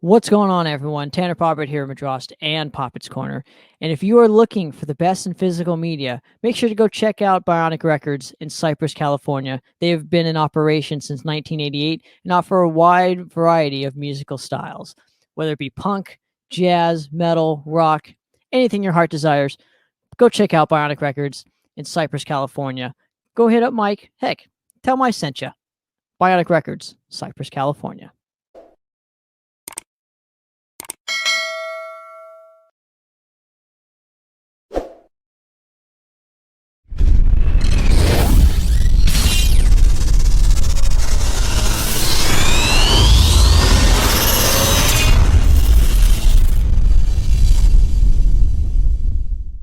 What's going on, everyone? Tanner Poppitt here at Madrost and Poppitt's Corner. And if you are looking for the best in physical media, make sure to go check out Bionic Records in Cypress, California. They have been in operation since 1988 and offer a wide variety of musical styles, whether it be punk, jazz, metal, rock, anything your heart desires. Go check out Bionic Records in Cypress, California. Go hit up Mike. Heck, tell him I sent you. Bionic Records, Cypress, California.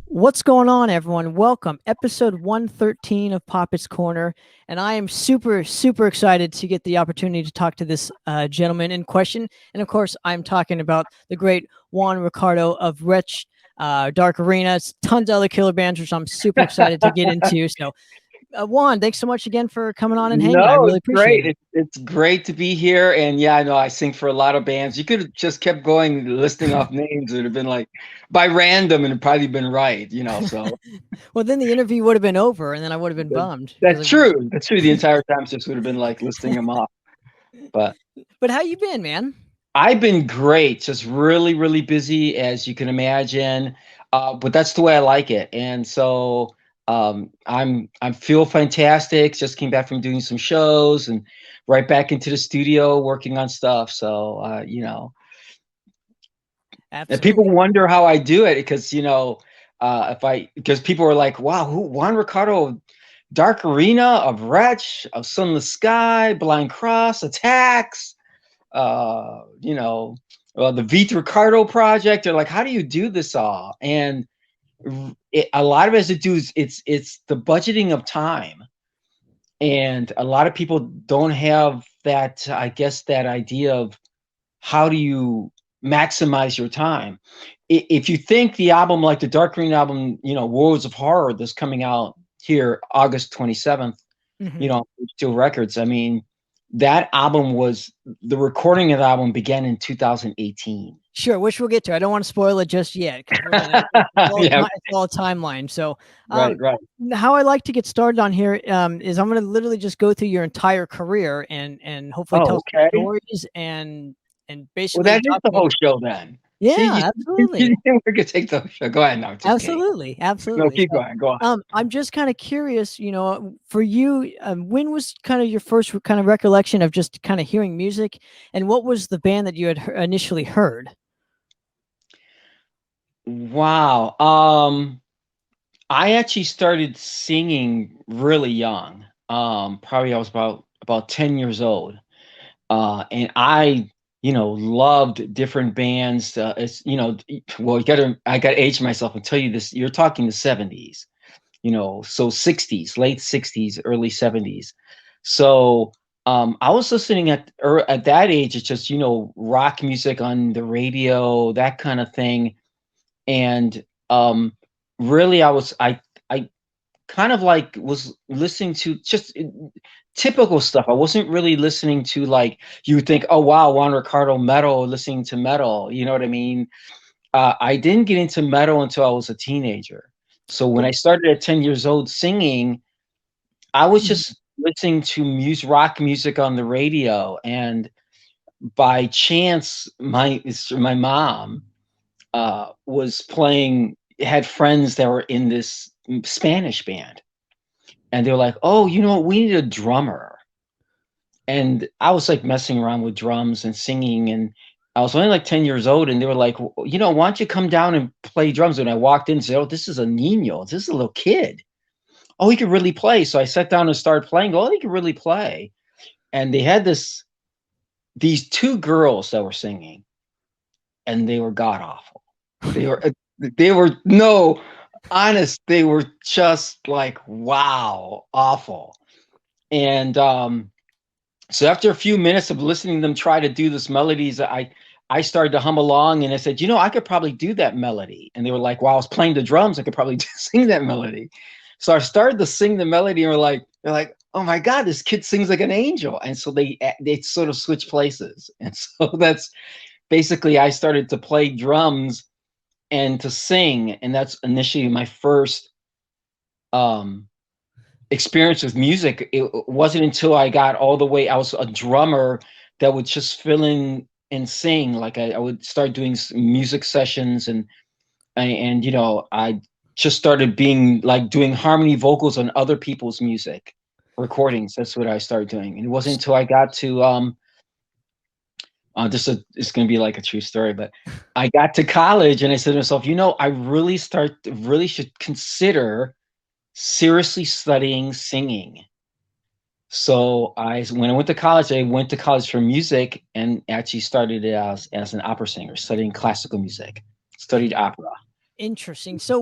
What's going on, everyone? Welcome, episode 113 of Poppitt's Corner, and I am super excited to get the opportunity to talk to this gentleman in question. And of course, I'm talking about the great Juan Ricardo of Wretch, Dark Arena, tons of other killer bands, which I'm super excited to get into. So, Juan, thanks so much again for coming on and hanging. I really appreciate it. It's great to be here. And yeah, I know I sing for a lot of bands. You could have just kept going, listing off names. It would have been like by random and it'd probably been right, so. Well, then the interview would have been over and then I would have been bummed. That's true. That's true. The entire time just would have been like listing them off. But how you been, man? I've been great. Just really busy, as you can imagine. But that's the way I like it. And so I feel fantastic. Just came back from doing some shows and right back into the studio working on stuff. So Absolutely. And people wonder how I do it because because people are like, wow, who Juan Ricardo, Dark Arena, of Wretch, of Sunless Sky, Blind Cross, Attacks, the Vith Ricardo project. They're like, how do you do this all? And a lot of it has to do is it's the budgeting of time, and a lot of people don't have that, I guess, that idea of how do you maximize your time. If you think the album, like the Dark Green album, Worlds of Horror, that's coming out here August 27th, Still Records. I mean, that album the recording of the album began in 2018. Sure, which we'll get to. I don't want to spoil it just yet. It's all a timeline. So, right. How I like to get started on here is I'm going to literally just go through your entire career and hopefully tell some stories and basically. Well, that is the whole show then. Yeah, absolutely. We're gonna take the show. Go ahead now. Absolutely. No, keep going. Go on. I'm just kind of curious, for you, when was kind of your first kind of recollection of just kind of hearing music, and what was the band that you had initially heard? Wow. I actually started singing really young. Probably I was about 10 years old. And I loved different bands. I got to age myself and tell you this. You're talking the 70s, so 60s, late 60s, early 70s. So I was listening at that age. It's just, rock music on the radio, that kind of thing. And really, I kind of like was listening to just typical stuff. I wasn't really listening to, like, you would think, oh wow, Juan Ricardo metal, listening to metal. You know what I mean? I didn't get into metal until I was a teenager. So when I started at 10 years old singing, I was just listening to rock music on the radio, and by chance, my mom was playing, had friends that were in this Spanish band, and they're like, oh, we need a drummer. And I was like messing around with drums and singing, and I was only like 10 years old, and they were like, why don't you come down and play drums? And I walked in and said, oh, this is a Nino, this is a little kid. Oh, he could really play. So I sat down and started playing. Oh, he could really play. And they had these two girls that were singing, and they were god awful. They were no, honest, they were just like, wow, awful. And so after a few minutes of listening to them try to do this melodies, I started to hum along, and I said, I could probably do that melody. And they were like, while I was playing the drums, I could probably sing that melody. So I started to sing the melody, and they're like, oh my God, this kid sings like an angel. And so they sort of switched places. And so basically I started to play drums and to sing, and that's initially my first um experience with music. It wasn't until I got all the way, I was a drummer that would just fill in and sing. Like I would start doing music sessions, and you know, I just started being like doing harmony vocals on other people's music recordings. That's what I started doing. And it wasn't until I got to it's going to be like a true story, but I got to college and I said to myself, you know, I really should consider seriously studying singing. So when I went to college, I went to college for music and actually started as an opera singer, studying classical music, studied opera. Interesting. So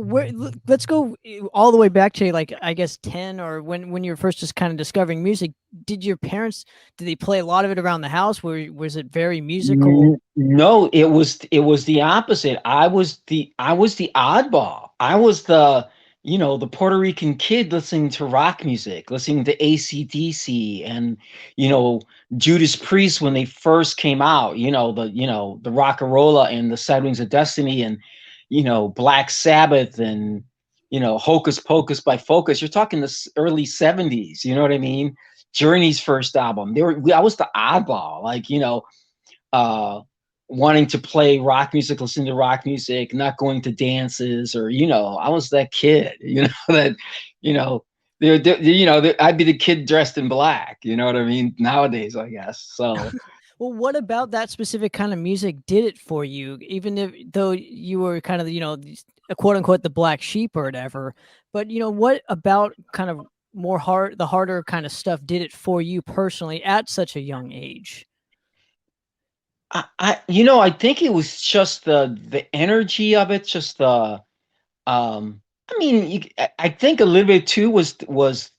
let's go all the way back to like, I guess 10, or when you were first just kind of discovering music. Did your parents, did they play a lot of it around the house? Was it very musical? No, it was the opposite. I was the oddball. I was the, you know, the Puerto Rican kid listening to rock music, listening to AC/DC and, you know, Judas Priest when they first came out, you know, the Rock-a-Rolla and the Sad Wings of Destiny and, you know, Black Sabbath and, you know, Hocus Pocus by Focus. You're talking the early 70s, you know what I mean? Journey's first album. I was the oddball, like, you know, wanting to play rock music, listen to rock music, not going to dances, or, you know, I was that kid, you know, that, you know, I'd be the kid dressed in black, you know what I mean? Nowadays, I guess. So Well, what about that specific kind of music did it for you? Even though you were kind of, you know, a quote unquote the black sheep or whatever, but you know, what about kind of the harder kind of stuff did it for you personally at such a young age? you know, I think it was just the energy of it, just the I mean, I think a little bit too was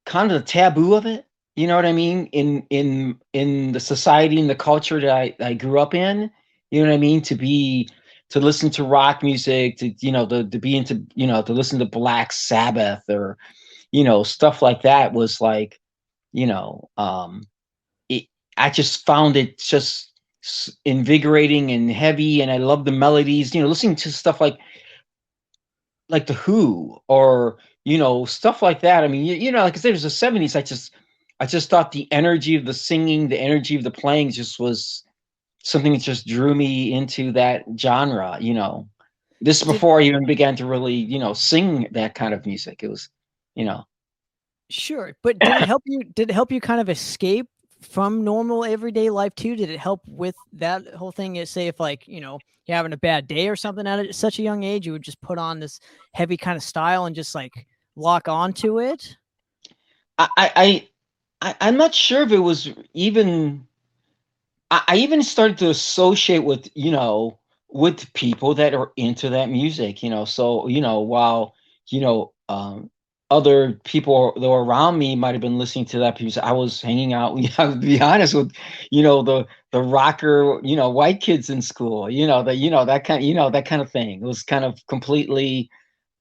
kind of the taboo of it. You know what I mean? In the society and the culture that I grew up in, you know what I mean? To listen to rock music, to, you know, to be into, you know, to listen to Black Sabbath or, you know, stuff like that was like, you know, I just found it just invigorating and heavy, and I love the melodies. You know, listening to stuff like the Who or, you know, stuff like that. I mean, you know, like I said, it was the 70s. I just thought the energy of the singing, the energy of the playing just was something that just drew me into that genre, you know. This before I even began to really, you know, sing that kind of music. It was, you know. Sure, but did it help you kind of escape from normal everyday life too? Did it help with that whole thing? Say if, like, you know, you're having a bad day or something at such a young age, you would just put on this heavy kind of style and just like lock onto it? I'm not sure if it was even I even started to associate with, you know, with people that are into that music, you know. So, you know, while, you know, other people that were around me might have been listening to that music, I was hanging out, to be honest, with, you know, the rocker, you know, white kids in school, you know, that kind, you know, that kind of thing. It was kind of completely,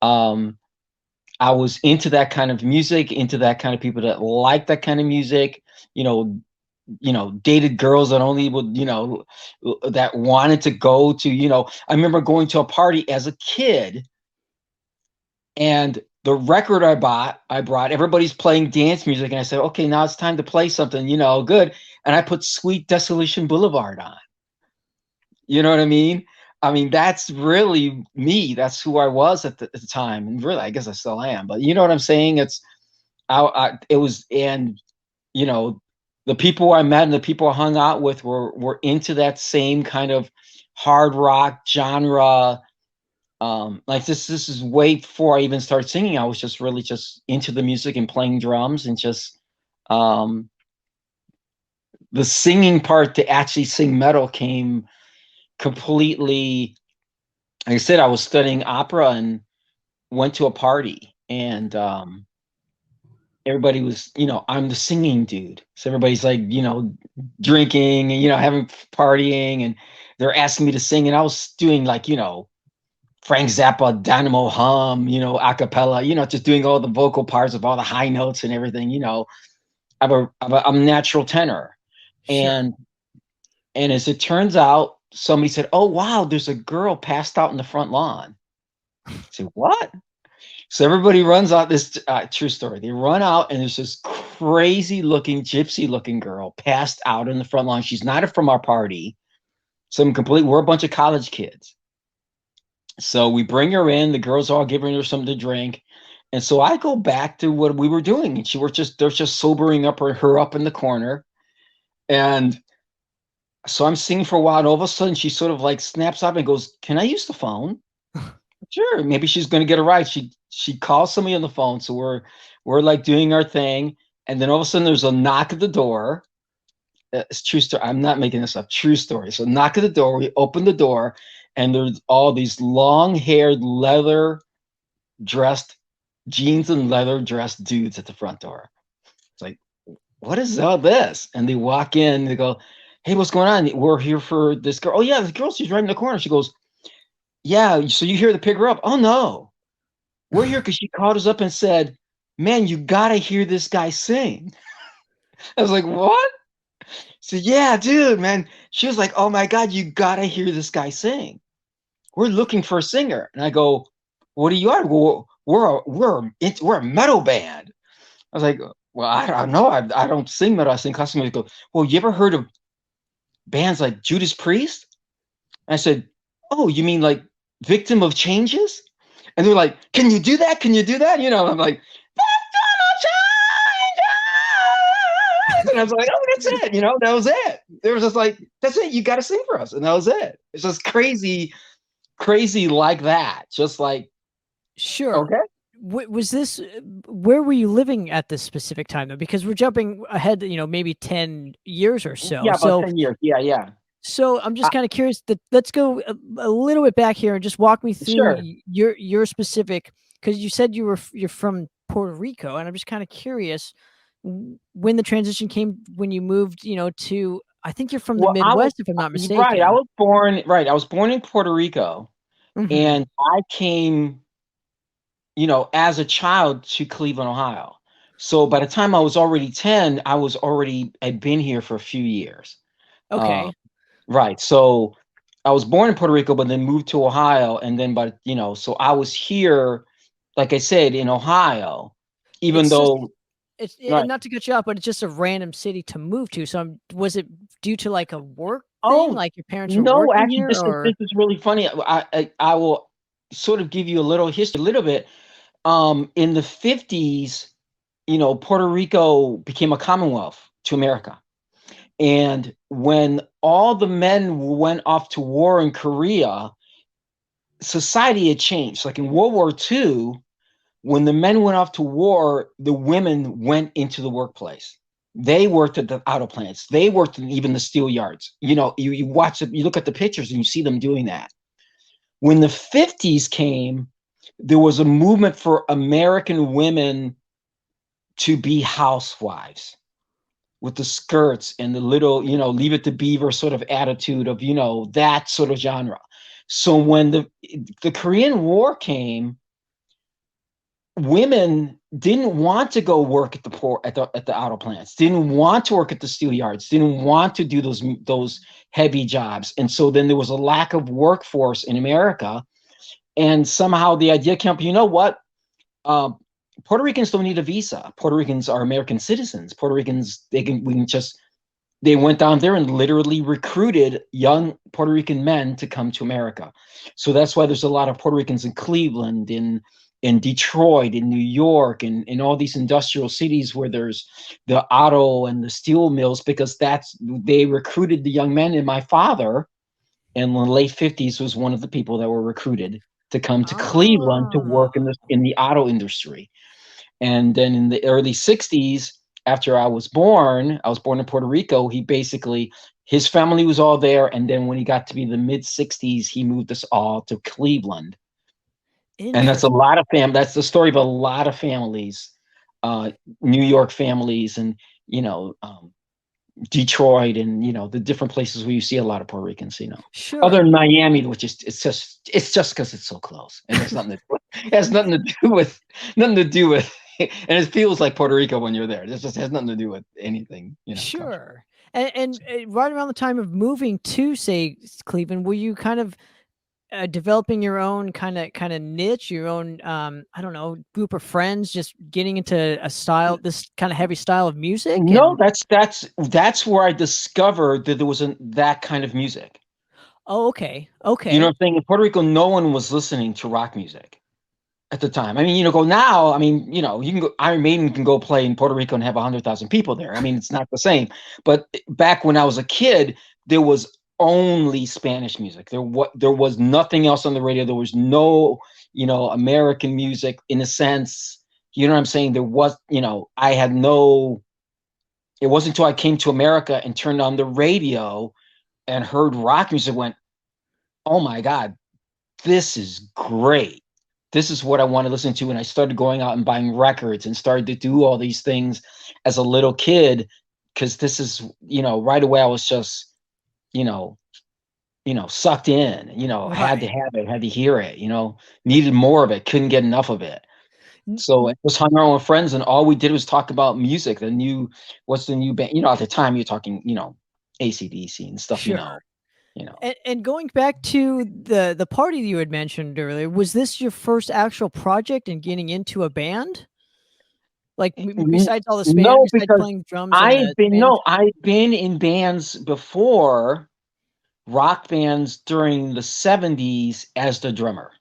I was into that kind of music, into that kind of people that like that kind of music, you know, dated girls that only would, you know, that wanted to go to, you know, I remember going to a party as a kid and the record I brought, everybody's playing dance music. And I said, okay, now it's time to play something, you know, good. And I put Sweet Desolation Boulevard on. You know what I mean? I mean, that's really me. That's who I was at the time. And really, I guess I still am. But you know what I'm saying? It was, and, you know, the people I met and the people I hung out with were into that same kind of hard rock genre. Like this is way before I even started singing. I was just really just into the music and playing drums, and just the singing part to actually sing metal came completely. Like I said, I was studying opera and went to a party, and everybody was, you know, I'm the singing dude. So everybody's like, you know, drinking and, you know, having partying, and they're asking me to sing. And I was doing like, you know, Frank Zappa, Dynamo Hum, you know, a cappella, you know, just doing all the vocal parts of all the high notes and everything, you know. I'm a natural tenor. Sure. And as it turns out, somebody said, "Oh wow, there's a girl passed out in the front lawn." I said, "What?" So everybody runs out. This true story. They run out, and there's this crazy looking, gypsy looking girl passed out in the front lawn. She's not from our party. We're a bunch of college kids. So we bring her in. The girls are all giving her something to drink. And so I go back to what we were doing, and they're just sobering up her up in the corner. And so I'm singing for a while, and all of a sudden she sort of like snaps up and goes, "Can I use the phone?" Sure. Maybe she's going to get a ride. She calls somebody on the phone. So we're like doing our thing, and then all of a sudden there's a knock at the door. It's true story. I'm not making this up. True story. So knock at the door. We open the door, and there's all these long-haired, leather dressed, jeans and leather dressed dudes at the front door. It's like, what is all this? And they walk in. They go, "Hey, what's going on? We're here for this girl." "Oh yeah, the girl. She's right in the corner." She goes, "Yeah, so you here to pick her up?" "Oh no, we're here because she called us up and said, 'Man, you gotta hear this guy sing.'" I was like, "What?" So yeah, dude, man. She was like, "Oh my God, you gotta hear this guy sing. We're looking for a singer." And I go, "What are you at?" "Well, we're a metal band." I was like, "Well, I don't know. I don't sing metal. I sing classical music." Go, "Well, you ever heard of bands like Judas Priest?" And I said, "Oh, you mean like Victim of Changes?" And they're like, "Can you do that? Can you do that?" You know, and I'm like, "Victim of Changes." And I was like, "Oh, that's it." You know, that was it. They were just like, "That's it. You got to sing for us." And that was it. It's just crazy, crazy like that. Just like, Sure. okay. Was this where were you living at this specific time though? Because we're jumping ahead, maybe 10 years or so. Yeah, about 10 years. Yeah, yeah. So I'm just kind of curious that let's go a little bit back here and just walk me through Sure. your specific, because you said you're from Puerto Rico, and I'm just kind of curious when the transition came, when you moved, to, I think you're from the Well, Midwest, if I'm not right. mistaken. I was born in Puerto Rico, Hmm. and I came, as a child to Cleveland, Ohio. So by the time I was already 10, I'd been here for a few years. Uh, Okay. right. So I was born in Puerto Rico, but then moved to Ohio. And then, so I was here, like I said, in Ohio, even It's just though, it's right. not to cut you off, but it's just a random city to move to. So was it due to like a work thing, Oh, like your parents were no, working actually, here, this or? is really funny. I will sort of give you a little history, a little bit. In the 50s, Puerto Rico became a commonwealth to America. And when all the men went off to war in Korea, society had changed. Like in World War II, when the men went off to war, the women went into the workplace. They worked at the auto plants. They worked in even the steel yards. You watch it, you look at the pictures and you see them doing that. When the 50s came, there was a movement for American women to be housewives with the skirts and the little, leave it to beaver sort of attitude of, that sort of genre. So when the Korean War came, women didn't want to go work at the port at the auto plants, didn't want to work at the steel yards, didn't want to do those heavy jobs. And so then there was a lack of workforce in America. And somehow the idea came up, you know what? Uh, Puerto Ricans don't need a visa. Puerto Ricans are American citizens. Puerto Ricans, they went down there and literally recruited young Puerto Rican men to come to America. So that's why there's a lot of Puerto Ricans in Cleveland, in Detroit, in New York, and in all these industrial cities where there's the auto and the steel mills, because they recruited the young men. And my father, in the late 50s, was one of the people that were recruited to come to Cleveland to work Ah. in the auto industry. And then in the early 60s, after I was born in Puerto Rico. His family was all there. And then when he got to be the mid 60s, he moved us all to Cleveland. And that's Interesting. that's the story of a lot of families, New York families, and, Detroit, and, the different places where you see a lot of Puerto Ricans, other Sure. than Miami, which is, it's just because it's so close. It has nothing to do with, and it feels like Puerto Rico when you're there. It just has nothing to do with anything, country. Sure. And right around the time of moving to, say, Cleveland, were you kind of developing your own kind of niche, your own I don't know, group of friends, just getting into a style, this kind of heavy style of music? No, And that's where I discovered that there wasn't that kind of music. oh, okay, You know what okay, I'm saying? In Puerto Rico, no one was listening to rock music at the time. I mean, go now. I mean, you can go. Iron Maiden can go play in Puerto Rico and have 100,000 people there. I mean, it's not the same. But back when I was a kid, there was only Spanish music. There was nothing else on the radio. There was no, American music in a sense. You know what I'm saying? There was, I had no. It wasn't until I came to America and turned on the radio and heard rock music, went, oh my God, this is great. This is what I want to listen to. And I started going out and buying records and started to do all these things as a little kid, because this is, right away I was just, you know, sucked in, had to right. have it, had to hear it, needed more of it, couldn't get enough of it. N- So I n- just hung around with friends and all we did was talk about music, what's the new band, at the time you're talking, AC/DC and stuff, Sure. you know. And going back to the party you had mentioned earlier, was this your first actual project and getting into a band? Like besides all the No, besides because playing drums in the Spanish? I've been in bands before, rock bands during the 70s as the drummer.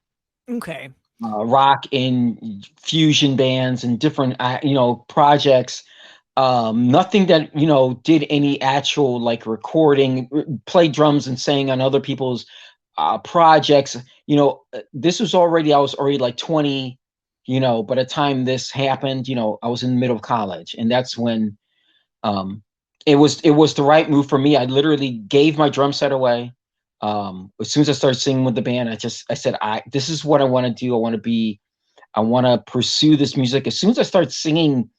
Okay, Rock in fusion bands and different, projects. Nothing that, did any actual like recording, play drums and sang on other people's projects. This was already, I was already like 20, by the time this happened, I was in the middle of college. And that's when um, it was the right move for me. I literally gave my drum set away. As soon as I started singing with the band, I said, this is what I want to do. I want to pursue this music. As soon as I started singing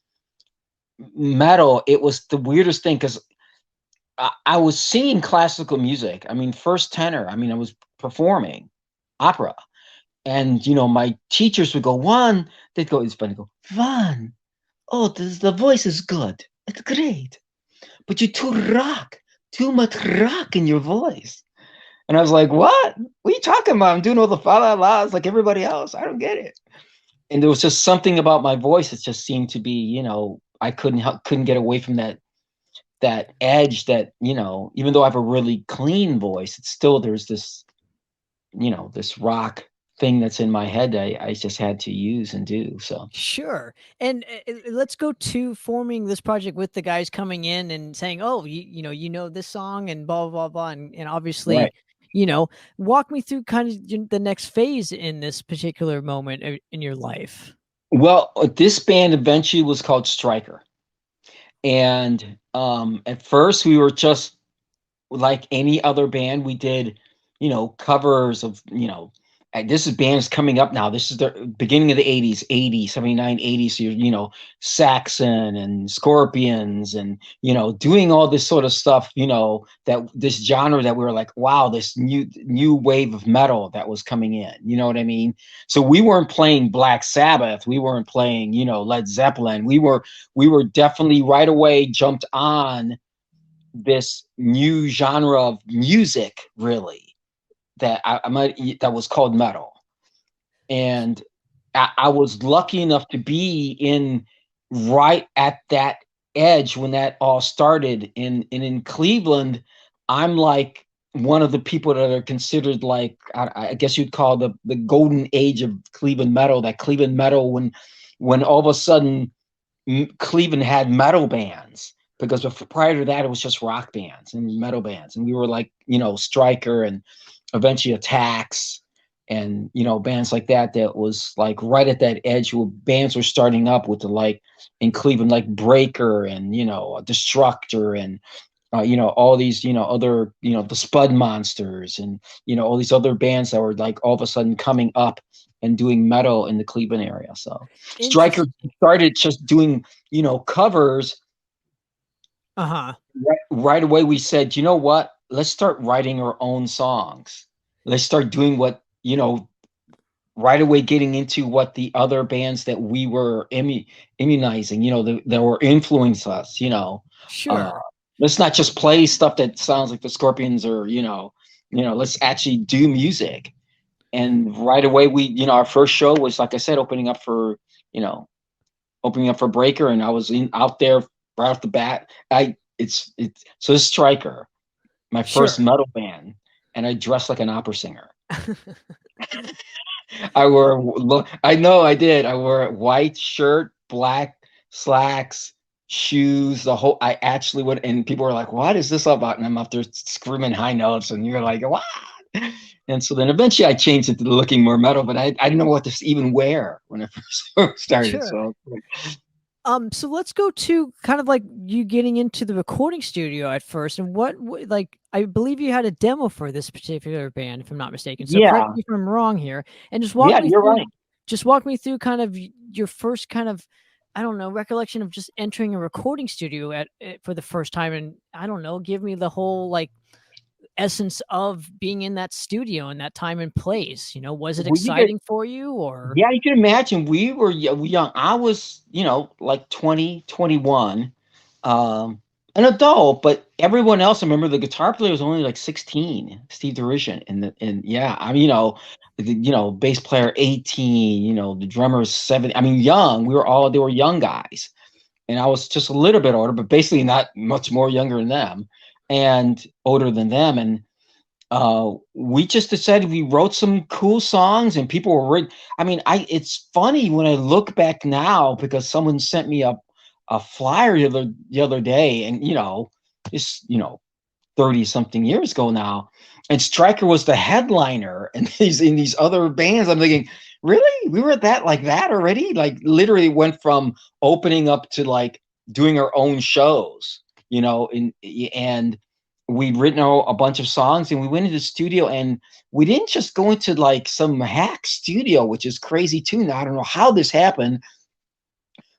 metal, it was the weirdest thing because I was singing classical music. I mean, first tenor. I mean, I was performing opera, and my teachers would go, Juan. They'd go, it's funny. Go, Juan. Oh, the voice is good. It's great, but you're too much rock in your voice. And I was like, what? What are you talking about? I'm doing all the fa la la's like everybody else. I don't get it. And there was just something about my voice that just seemed to be, I couldn't get away from that edge that, even though I have a really clean voice, it's still, there's this, this rock thing that's in my head that I just had to use and do. So, sure. And let's go to forming this project with the guys coming in and saying, "Oh, this song and blah blah blah," and obviously, right. walk me through kind of the next phase in this particular moment in your life. Well, this band eventually was called Striker. And at first we were just like any other band. We did, covers of, and this is bands coming up now. This is the beginning of the 80s, 80, 79, 80. So you're, Saxon and Scorpions and, doing all this sort of stuff, that this genre that we were like, wow, this new wave of metal that was coming in. You know what I mean? So we weren't playing Black Sabbath. We weren't playing, Led Zeppelin. We were definitely right away jumped on this new genre of music, really, that that was called metal. And I was lucky enough to be in right at that edge when that all started in Cleveland. I'm like one of the people that are considered like, I guess you'd call the golden age of Cleveland metal. That Cleveland metal, when all of a sudden Cleveland had metal bands, because prior to that it was just rock bands and metal bands, and we were like, Striker and eventually Attacks and bands like that was like right at that edge where bands were starting up with the, like, in Cleveland, like Breaker and Destructor and all these other, the Spud Monsters and all these other bands that were like all of a sudden coming up and doing metal in the Cleveland area. So Striker Interesting. started just doing covers. Uh-huh. Right away we said, you know what, let's start writing our own songs. Let's start doing what, right away getting into what the other bands that we were immunizing, that were influencing us, uh, Sure. let's not just play stuff that sounds like the Scorpions or, let's actually do music. And right away our first show was, like I said, opening up for Breaker, and I was out there right off the bat. So this Stryker, my first metal band, and I dressed like an opera singer. I know I did. I wore a white shirt, black slacks, shoes, I actually would, and people were like, what is this about? And I'm up there screaming high notes, and you're like, what? And so then eventually I changed it to looking more metal, but I didn't know what to even wear when I first started. Sure. So let's go to kind of like you getting into the recording studio at first, and what like I believe you had a demo for this particular band, if I'm not mistaken. So correct me if I'm wrong here, and just walk me through. Right. Just walk me through kind of your first kind of, I don't know, recollection of just entering a recording studio for the first time, and I don't know, give me the whole like essence of being in that studio and that time and place. Was it exciting for you? Or yeah, you can imagine we were young. I was like 20, 21, an adult, but everyone else, I remember the guitar player was only like 16, Steve Derision, bass player 18, the drummer 7. I mean, young. They were young guys, and I was just a little bit older, but basically not much more younger than them and older than them. And we just decided, we wrote some cool songs, and people were it's funny when I look back now, because someone sent me a flyer the other day, and it's 30 something years ago now, and Stryker was the headliner, and in these other bands. I'm thinking, really, we were at that already? Like literally went from opening up to like doing our own shows, and we'd written a bunch of songs, and we went into the studio, and we didn't just go into like some hack studio, which is crazy too. Now, I don't know how this happened.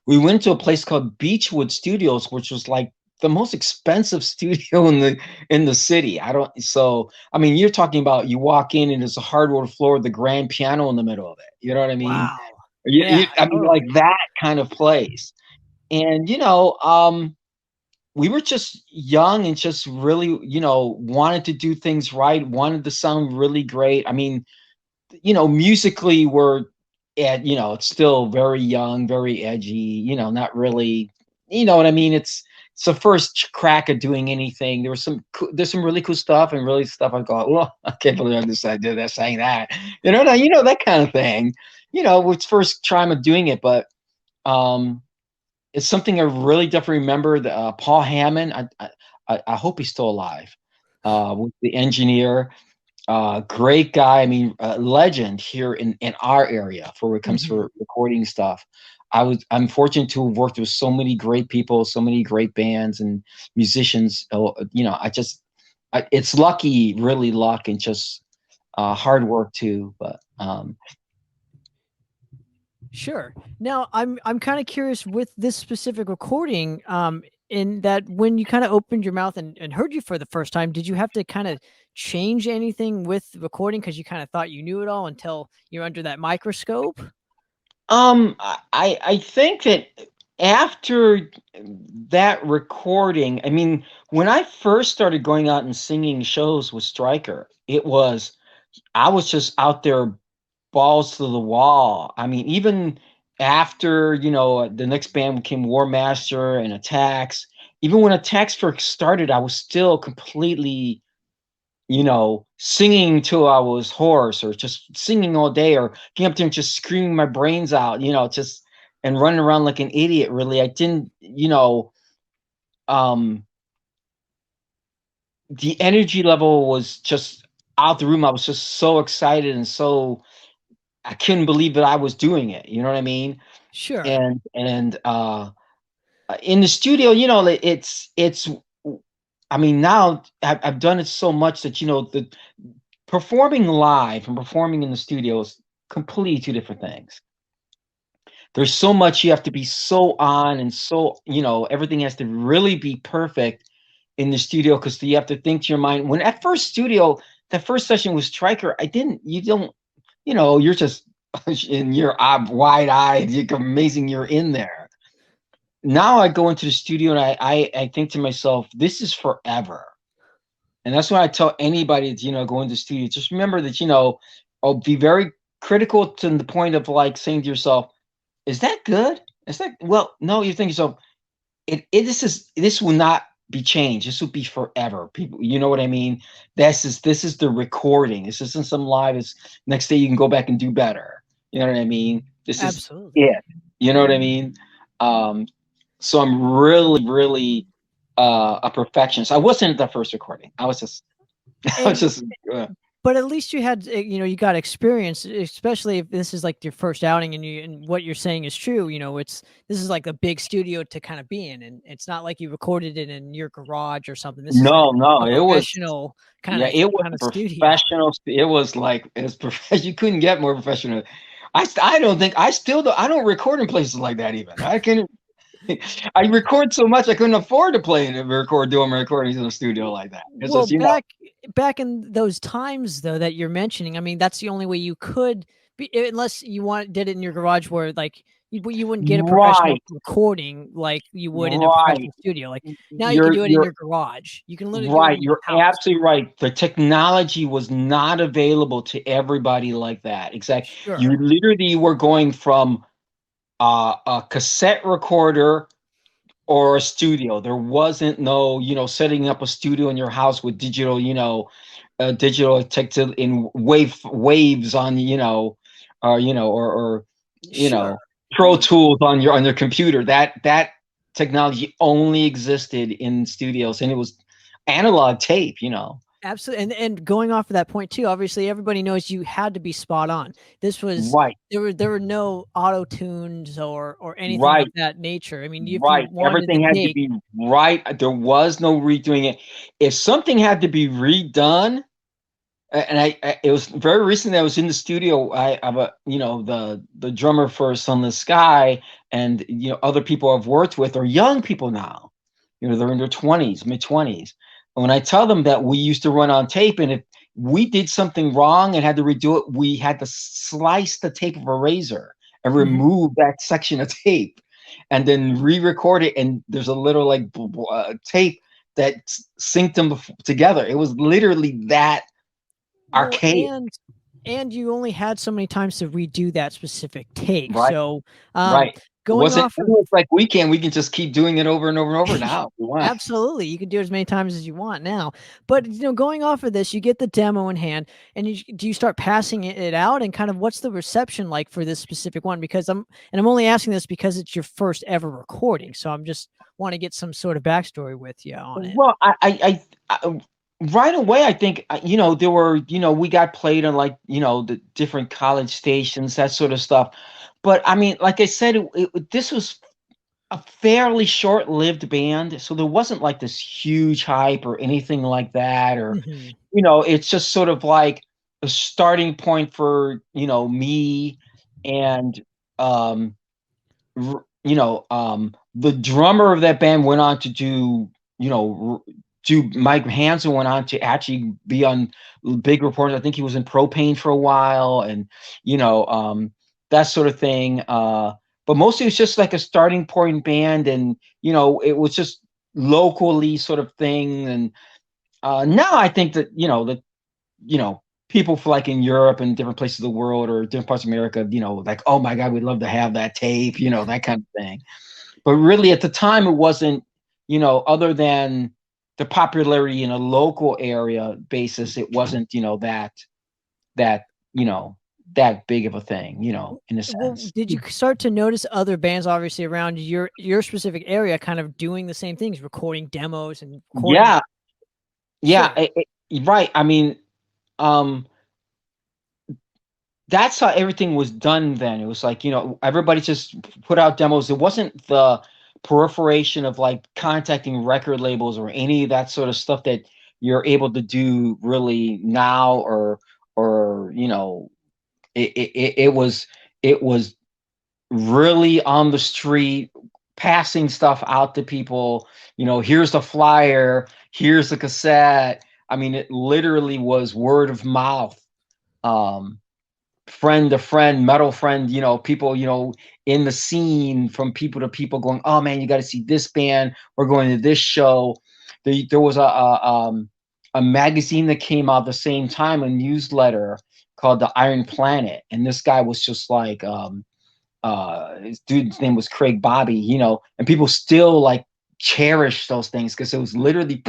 We went to a place called Beechwood Studios, which was like the most expensive studio in the city. You're talking about, you walk in and there's a hardwood floor with the grand piano in the middle of it. You know what I mean? Wow. Like that kind of place. And we were just young and just really, wanted to do things right, wanted to sound really great. I mean, musically we're it's still very young, very edgy, not really, you know what I mean? It's the first crack at doing anything. There's some really cool stuff, and really stuff I go, well, I can't believe I decided that, saying that, that kind of thing, it's first time of doing it. But it's something I really definitely remember. Paul Hammond, I hope he's still alive, was the engineer. Great guy. I mean, legend here in our area for when it comes for recording stuff. I'm fortunate to have worked with so many great people, so many great bands and musicians. It's lucky, really luck, and just hard work too. But sure. Now, I'm kind of curious with this specific recording, in that when you kind of opened your mouth and heard you for the first time, did you have to kind of change anything with recording because you kind of thought you knew it all until you're under that microscope? I think that after that recording, I mean, when I first started going out and singing shows with Stryker, I was just out there balls to the wall. I mean, even after, the next band became War Master and Attacks, even when Attacks first started, I was still completely, singing till I was hoarse, or just singing all day, or getting up there and just screaming my brains out, and running around like an idiot. Really, I didn't, the energy level was just out the room. I was just so excited, and so I couldn't believe that I was doing it. You know what I mean? Sure. And in the studio, I mean, now I've done it so much that, the performing live and performing in the studio is completely two different things. There's so much you have to be so on, and so, everything has to really be perfect in the studio, because you have to think to your mind. When that first session with Stryker, you're just in your wide-eyed, you're amazing you're in there. now I go into the studio and I think to myself, this is forever. And that's what I tell anybody that's, go into the studio. Just remember that, I'll be very critical to the point of like saying to yourself, is that good? Is that, well, no, you think yourself, this will not be changed. This will be forever. People, you know what I mean? This is the recording. This isn't some live. It's next day you can go back and do better. You know what I mean? This is Absolutely. it. You know what I mean? So I'm really, really a perfectionist. I wasn't at the first recording. I was just And but at least you had, you got experience, especially if this is like your first outing and what you're saying is true. This is like a big studio to kind of be in, and it's not like you recorded it in your garage or something. This is like no, a it was, professional yeah, it was kind of studio. professional. It was like as you couldn't get more professional. I don't think I don't record in places like that even. I can I record so much I couldn't afford to do my recordings in a studio like that. It's Well, just, back in those times though that you're mentioning, I mean, that's the only way you could be, unless you did it in your garage where like you wouldn't get a professional right, recording like you would in a right. professional studio. Like now you can You're do it in you're your garage. You can literally do it right. in your You're house. absolutely right. The technology was not available to everybody like that. Exactly. You Sure. literally were going from a cassette recorder or a studio. There wasn't no, setting up a studio in your house with digital, digital tech in waves on, or Sure. Pro Well, Tools on your computer. That technology only existed in studios, and it was analog tape. absolutely. And going off of that point too, obviously everybody knows you had to be spot on. This was Right, there were no auto tunes or anything of right, that nature. I mean, if you right. wanted to Everything had to take be right. There was no redoing it. If something had to be redone, and it was very recently I was in the studio. I have the drummer for Sunless Sky, and other people I've worked with are young people now. They're in their 20s, mid 20s. And when I tell them that we used to run on tape, and if we did something wrong and had to redo it, we had to slice the tape of a razor and Mhm. remove that section of tape, and then re-record it. And there's a little like tape that synced them together. It was literally that Well, archaic. and you only had so many times to redo that specific take. Right, So, right. It going wasn't off it of was like we can just keep doing it over and over and over now if we want. absolutely, you can do it as many times as you want now. But, going off of this, you get the demo in hand, and do you start passing it out, and kind of what's the reception like for this specific one? Because I'm only asking this because it's your first ever recording, so I'm just want to get some sort of backstory with you on it. Well, I right away, I think, there were, we got played on like, the different college stations, that sort of stuff. But I mean, like I said, this was a fairly short-lived band, so there wasn't like this huge hype or anything like that, or Mhm. it's just sort of like a starting point for me, and um the drummer of that band went on to Mike Hansen went on to actually be on big reports. I think he was in Propane for a while, and that sort of thing. But mostly it was just like a starting point band, and it was just locally sort of thing. And now I think that people for like in Europe and different places of the world or different parts of America, like, oh my God, we'd love to have that tape, that kind of thing. But really at the time it wasn't, other than the popularity in a local area basis, it wasn't, that, you know, that big of a thing, in a Well, sense. did you start to notice other bands, obviously around your specific area, kind of doing the same things, recording demos and recording? Yeah, yeah, Sure. right. I mean, um, that's how everything was done then. It was like, everybody just put out demos. It wasn't the proliferation of like contacting record labels or any of that sort of stuff that you're able to do really now, or it was really on the street, passing stuff out to people. Here's the flyer, here's the cassette. I mean, it literally was word of mouth. Um, friend to friend, metal friend, people, in the scene, from people to people, going, oh man, you got to see this band. We're going to this show. There was a magazine that came out the same time, a newsletter called The Iron Planet, and this guy was just like, his dude's name was Craig Bobby, and people still like cherish those things because it was literally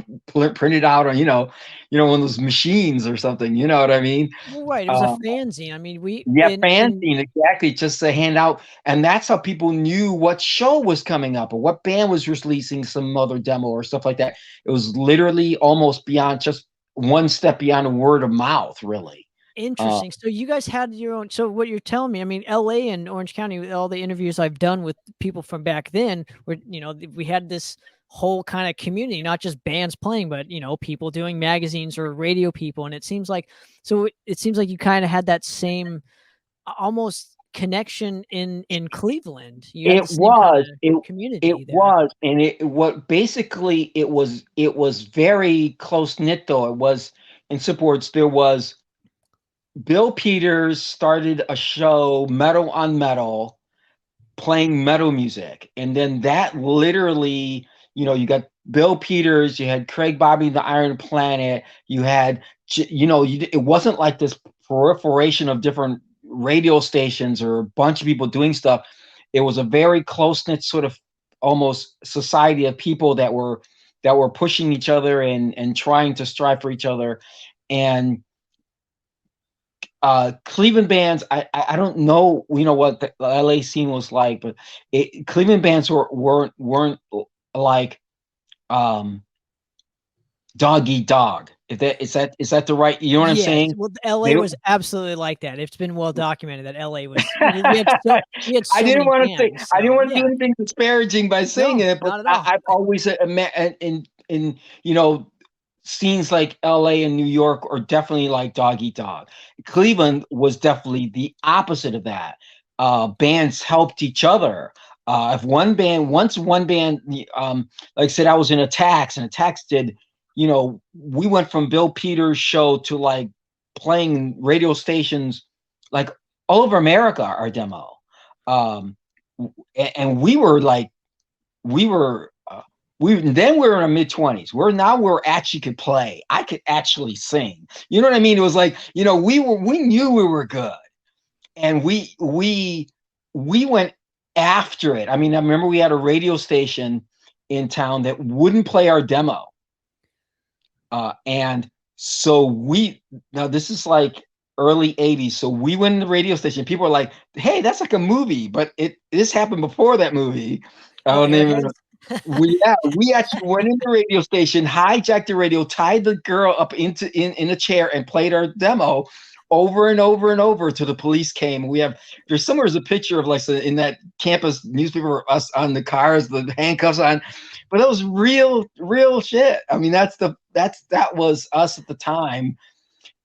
printed out on, one of those machines or something. You know what I mean? Well, right. It was a fanzine. I mean, Yeah, fanzine, exactly. Just to hand out, and that's how people knew what show was coming up or what band was releasing some other demo or stuff like that. It was literally almost beyond just one step beyond a word of mouth, really. Interesting. So you guys had your own. So what you're telling me, I mean, LA and Orange County, all the interviews I've done with people from back then, where we had this whole kind of community, not just bands playing, but people doing magazines or radio people. And it seems like you kind of had that same almost connection in Cleveland. You had community. It was, and it was very close knit though. It was, in simple words, there was. Bill Peters started a show, Metal on Metal, playing metal music. And then that literally, you got Bill Peters, you had Craig Bobby, the Iron Planet, you had, it wasn't like this proliferation of different radio stations or a bunch of people doing stuff. It was a very close-knit sort of almost society of people that were pushing each other and trying to strive for each other. And Cleveland bands, I don't know, what the LA scene was like, but Cleveland bands weren't like Dog Eat Dog. Is that the right? You know what I'm saying? Well, LA was absolutely like that. It's been well documented that LA was. I didn't want to do anything disparaging by saying it, but I've always in scenes like LA and New York are definitely like Dog Eat Dog. Cleveland was definitely the opposite of that. Bands helped each other. Once one band, like I said, I was in Attacks, and Attacks did, we went from Bill Peters' show to like playing radio stations like all over America, our demo. And we were then we were in our mid-20s. We're actually could play. I could actually sing. You know what I mean? It was like, we knew we were good. And we went after it. I mean, I remember we had a radio station in town that wouldn't play our demo. And so now this is like early 80s. So we went in the radio station. People were like, hey, that's like a movie, but this happened before that movie. We actually went in the radio station, hijacked the radio, tied the girl up in a chair, and played our demo over and over and over till the police came. There's a picture of like in that campus newspaper, us on the cars, the handcuffs on, but it was real shit. I mean, that was us at the time,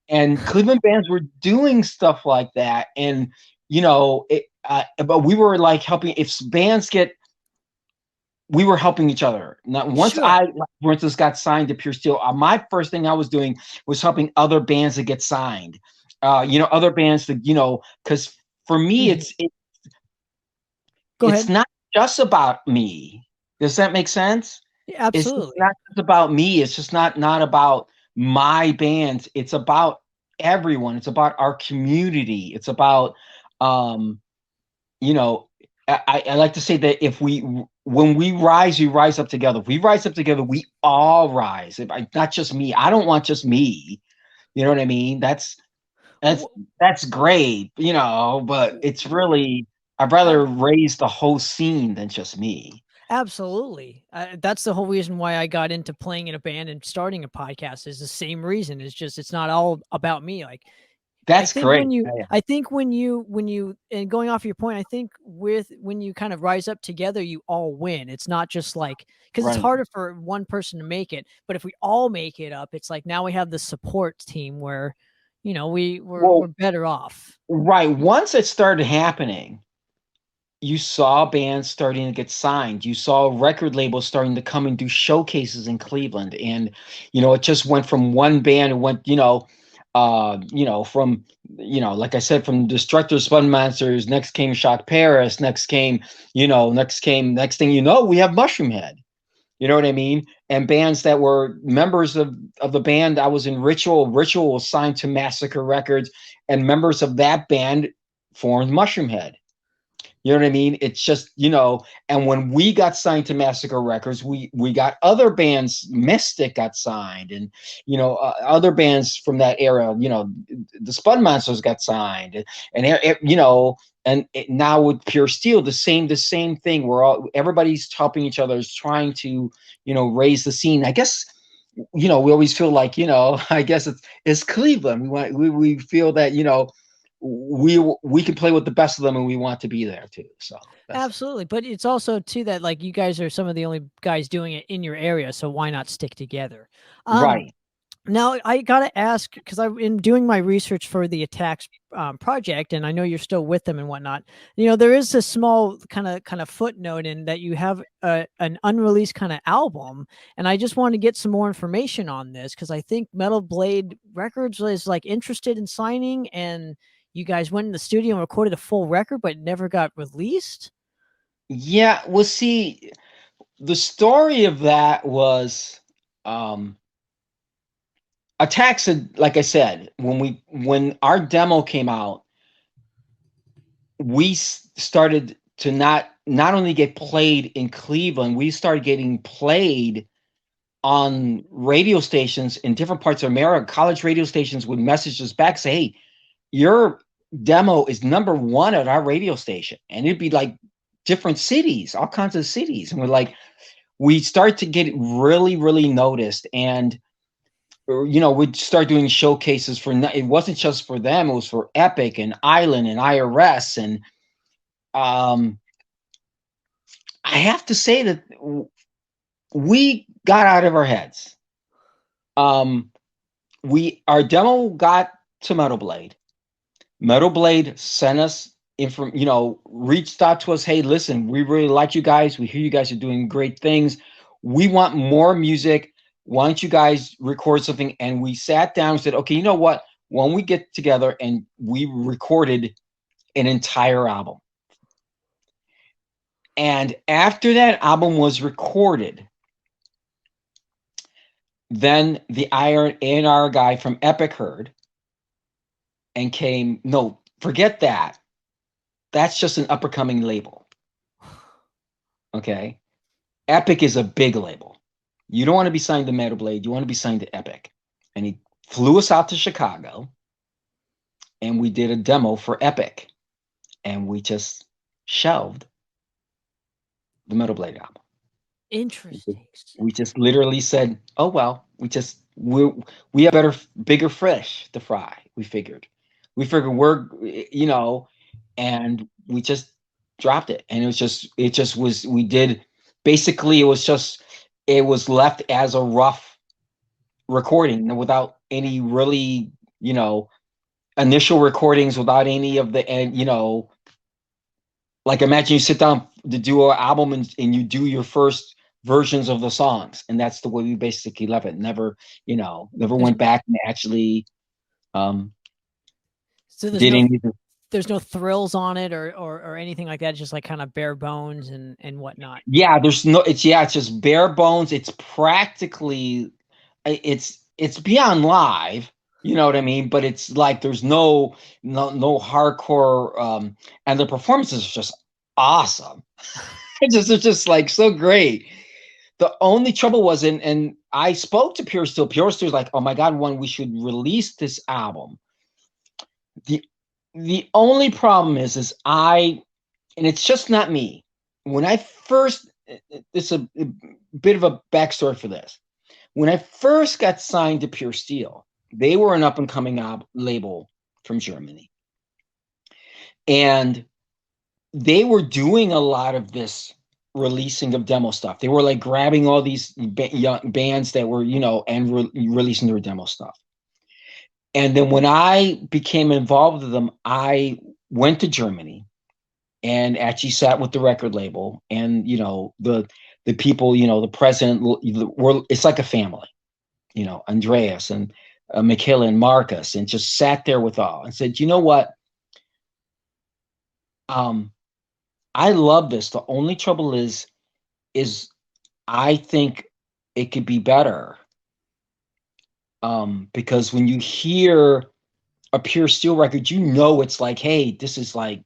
and Cleveland bands were doing stuff like that, and but we were like helping if bands get. We were helping each other. Now, once I, for instance, got signed to Pure Steel, my first thing I was doing was helping other bands to get signed. Other bands to, because for me, it's not just about me. Does that make sense? Yeah, absolutely. It's not just about me. It's just not about my bands. It's about everyone. It's about our community. It's about, I like to say that when we rise up together. If we rise up together, we all rise. Not just me. I don't want just me. You know what I mean? That's great, but it's really, I'd rather raise the whole scene than just me. Absolutely. That's the whole reason why I got into playing in a band and starting a podcast is the same reason. It's just, it's not all about me. Like, that's great. I think when you and going off your point, I think when you kind of rise up together, you all win. It's not just like, because it's harder for one person to make it, but if we all make it up, it's like now we have the support team where, we're better off. Right. Once it started happening, you saw bands starting to get signed. You saw record labels starting to come and do showcases in Cleveland, and it just went from one band. It went, from, like I said, from Destructor, Spun Monsters, next came Shock Paris, next thing you know, we have Mushroomhead. You know what I mean? And bands that were members of the band I was in, Ritual was signed to Massacre Records, and members of that band formed Mushroomhead. You know what I mean? It's just, and when we got signed to Massacre Records, we got other bands. Mystic got signed, and other bands from that era. The Spud Monsters got signed, and now with Pure Steel, the same thing. Everybody's helping each other, is trying to raise the scene. I guess we always feel like I guess it's Cleveland. We feel that we can play with the best of them, and we want to be there too. So absolutely. But it's also too that like you guys are some of the only guys doing it in your area, so why not stick together? Right. Now I gotta ask, because I've been doing my research for the Attacks project, and I know you're still with them and whatnot. There is a small kind of footnote in that you have an unreleased kind of album, and I just want to get some more information on this, because I think Metal Blade Records is like interested in signing, and you guys went in the studio and recorded a full record, but it never got released. Yeah, well, see, the story of that was Attacks had, like I said, when our demo came out, we started to not only get played in Cleveland, we started getting played on radio stations in different parts of America. College radio stations would message us back, say, "Hey, your demo is #1 at our radio station," and it'd be like different cities, all kinds of cities, and we start to get really, really noticed, and we'd start doing showcases it wasn't just for them, it was for Epic and Island and IRS, and I have to say that we got out of our heads. Our demo got to Metal Blade. Metal Blade sent us reached out to us. "Hey, listen, we really like you guys. We hear you guys are doing great things. We want more music. Why don't you guys record something?" And we sat down and said, "Okay, you know what? Why don't we get together?" And we recorded an entire album. And after that album was recorded, then the A&R guy from Epic heard and came, "No, forget that. That's just an up-and-coming label. Okay? Epic is a big label. You don't want to be signed to Metal Blade. You want to be signed to Epic." And he flew us out to Chicago, and we did a demo for Epic, and we just shelved the Metal Blade album. Interesting. We just literally said, "Oh well, we have bigger fish to fry." We figured we're and we just dropped it, and it was left as a rough recording without any really, initial recordings, without any of the, like imagine you sit down to do an album and you do your first versions of the songs, and that's the way we basically left it. Never went back and actually there's no thrills on it or anything like that. It's just like kind of bare bones and whatnot. Yeah, it's just bare bones. It's practically it's beyond live, you know what I mean? But it's like there's no hardcore, and the performances are just awesome. It's just like so great. The only trouble was, and I spoke to Pure Steel. Pure Steel's like, "Oh my God, we should release this album." The only problem is and it's just not me. When I first, it's a bit of a backstory for this. When I first got signed to Pure Steel, they were an up-and-coming label from Germany. And they were doing a lot of this releasing of demo stuff. They were like grabbing all these young bands that were, and releasing their demo stuff. And then when I became involved with them, I went to Germany and actually sat with the record label, and the people, the president, it's like a family, Andreas and Michaela and Marcus, and just sat there with all and said, you know what? I love this. The only trouble is I think it could be better. Because when you hear a Pure Steel record, you know it's like, hey, this is like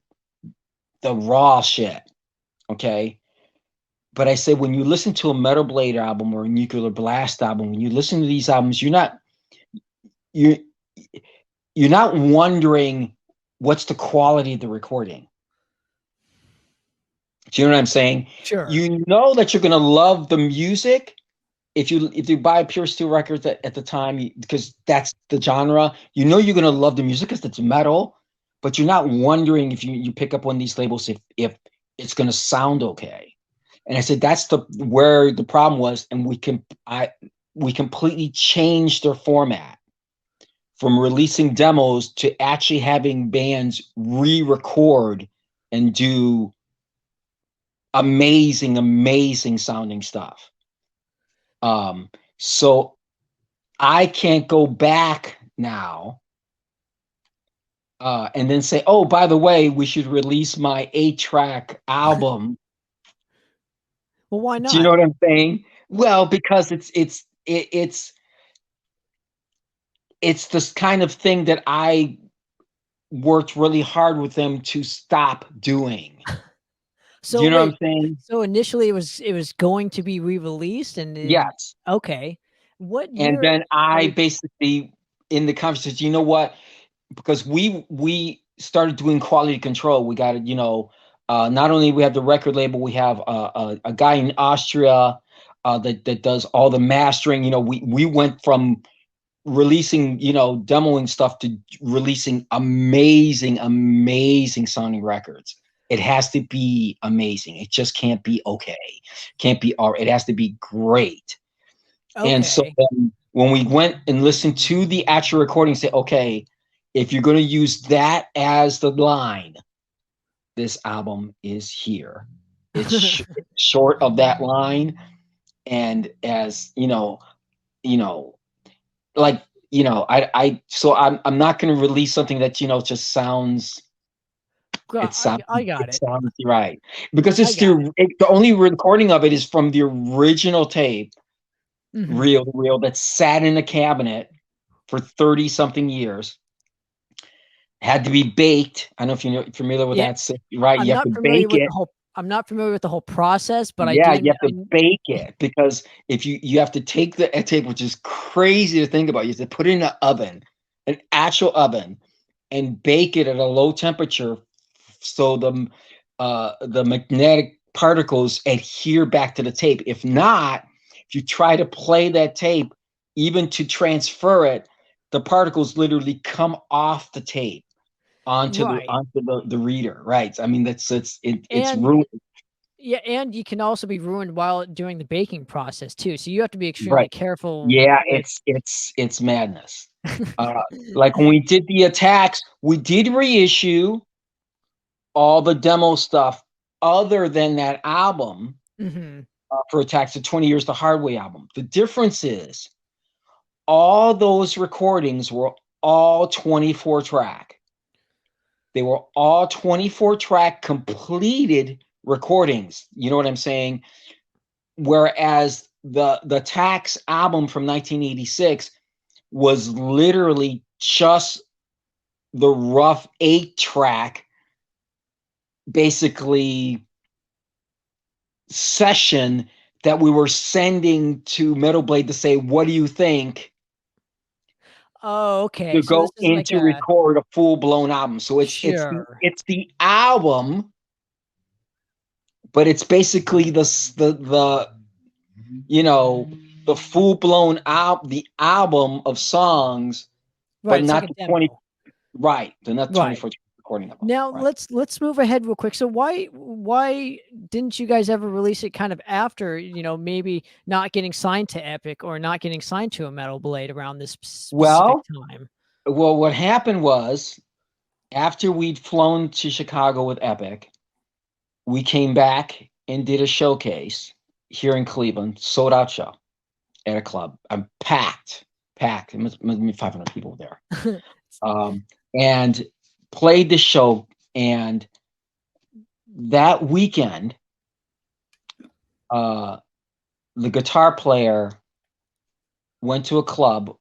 the raw shit. Okay. But I said, when you listen to a Metal Blade album or a Nuclear Blast album, when you listen to these albums, you're not wondering what's the quality of the recording. Do you know what I'm saying? Sure. You know that you're going to love the music if you buy Pure Steel records at the time, because that's the genre. You know you're going to love the music because it's metal, but you're not wondering if you pick up one of these labels if it's going to sound okay. And I said that's where the problem was, and we completely changed their format from releasing demos to actually having bands re-record and do amazing sounding stuff. So I can't go back now and then say, oh, by the way, we should release my 8-track album. Well, why not? Do you know what I'm saying? Well, because it's this kind of thing that I worked really hard with them to stop doing. So do you know what I'm saying? So initially it was going to be re-released, and yes. Okay. What year? And then I basically in the conversation, you know what? Because we started doing quality control. We got not only we have the record label, we have a guy in Austria that does all the mastering. We went from releasing, demoing stuff to releasing amazing sounding records. It has to be amazing. It just can't be okay. Can't be all right. It has to be great. Okay. And so then when we went and listened to the actual recording, say, okay, if you're going to use that as the line, this album is here. It's short of that line. And as so I'm not going to release something that, just sounds, I got it. Sounds right. Because the only recording of it is from the original tape, reel that sat in a cabinet for 30 something years. Had to be baked. I don't know if you're familiar with that, right? You have to bake it. I'm not familiar with the whole process, but you have to bake it, because if you have to take the tape, which is crazy to think about. You have to put it in an oven, an actual oven, and bake it at a low temperature, so the magnetic particles adhere back to the tape. If not, if you try to play that tape, even to transfer it, the particles literally come off the tape onto the reader, right? I mean, it's ruined. Yeah, and you can also be ruined while doing the baking process too. So you have to be extremely careful. Yeah, it's madness. Like when we did the Attacks, we did reissue all the demo stuff other than that album for Attacks, the 20 Years the Hard Way album. The difference is all those recordings were all 24 track. They were all 24 track completed recordings. You know what I'm saying? Whereas the Tax album from 1986 was literally just the rough 8-track, basically, session that we were sending to Metal Blade to say, what do you think? Oh, okay. To go in to record a full-blown album. So it's the album, but it's basically the full-blown the album of songs, but not the 20. Right. They're not 24 recording of them. Now let's move ahead real quick. So why didn't you guys ever release it kind of after, maybe not getting signed to Epic or not getting signed to a Metal Blade around this specific time? Well, what happened was, after we'd flown to Chicago with Epic, we came back and did a showcase here in Cleveland, sold out show at a club. I'm packed packed. It must be 500 people there. And played the show. And that weekend, the guitar player went to a club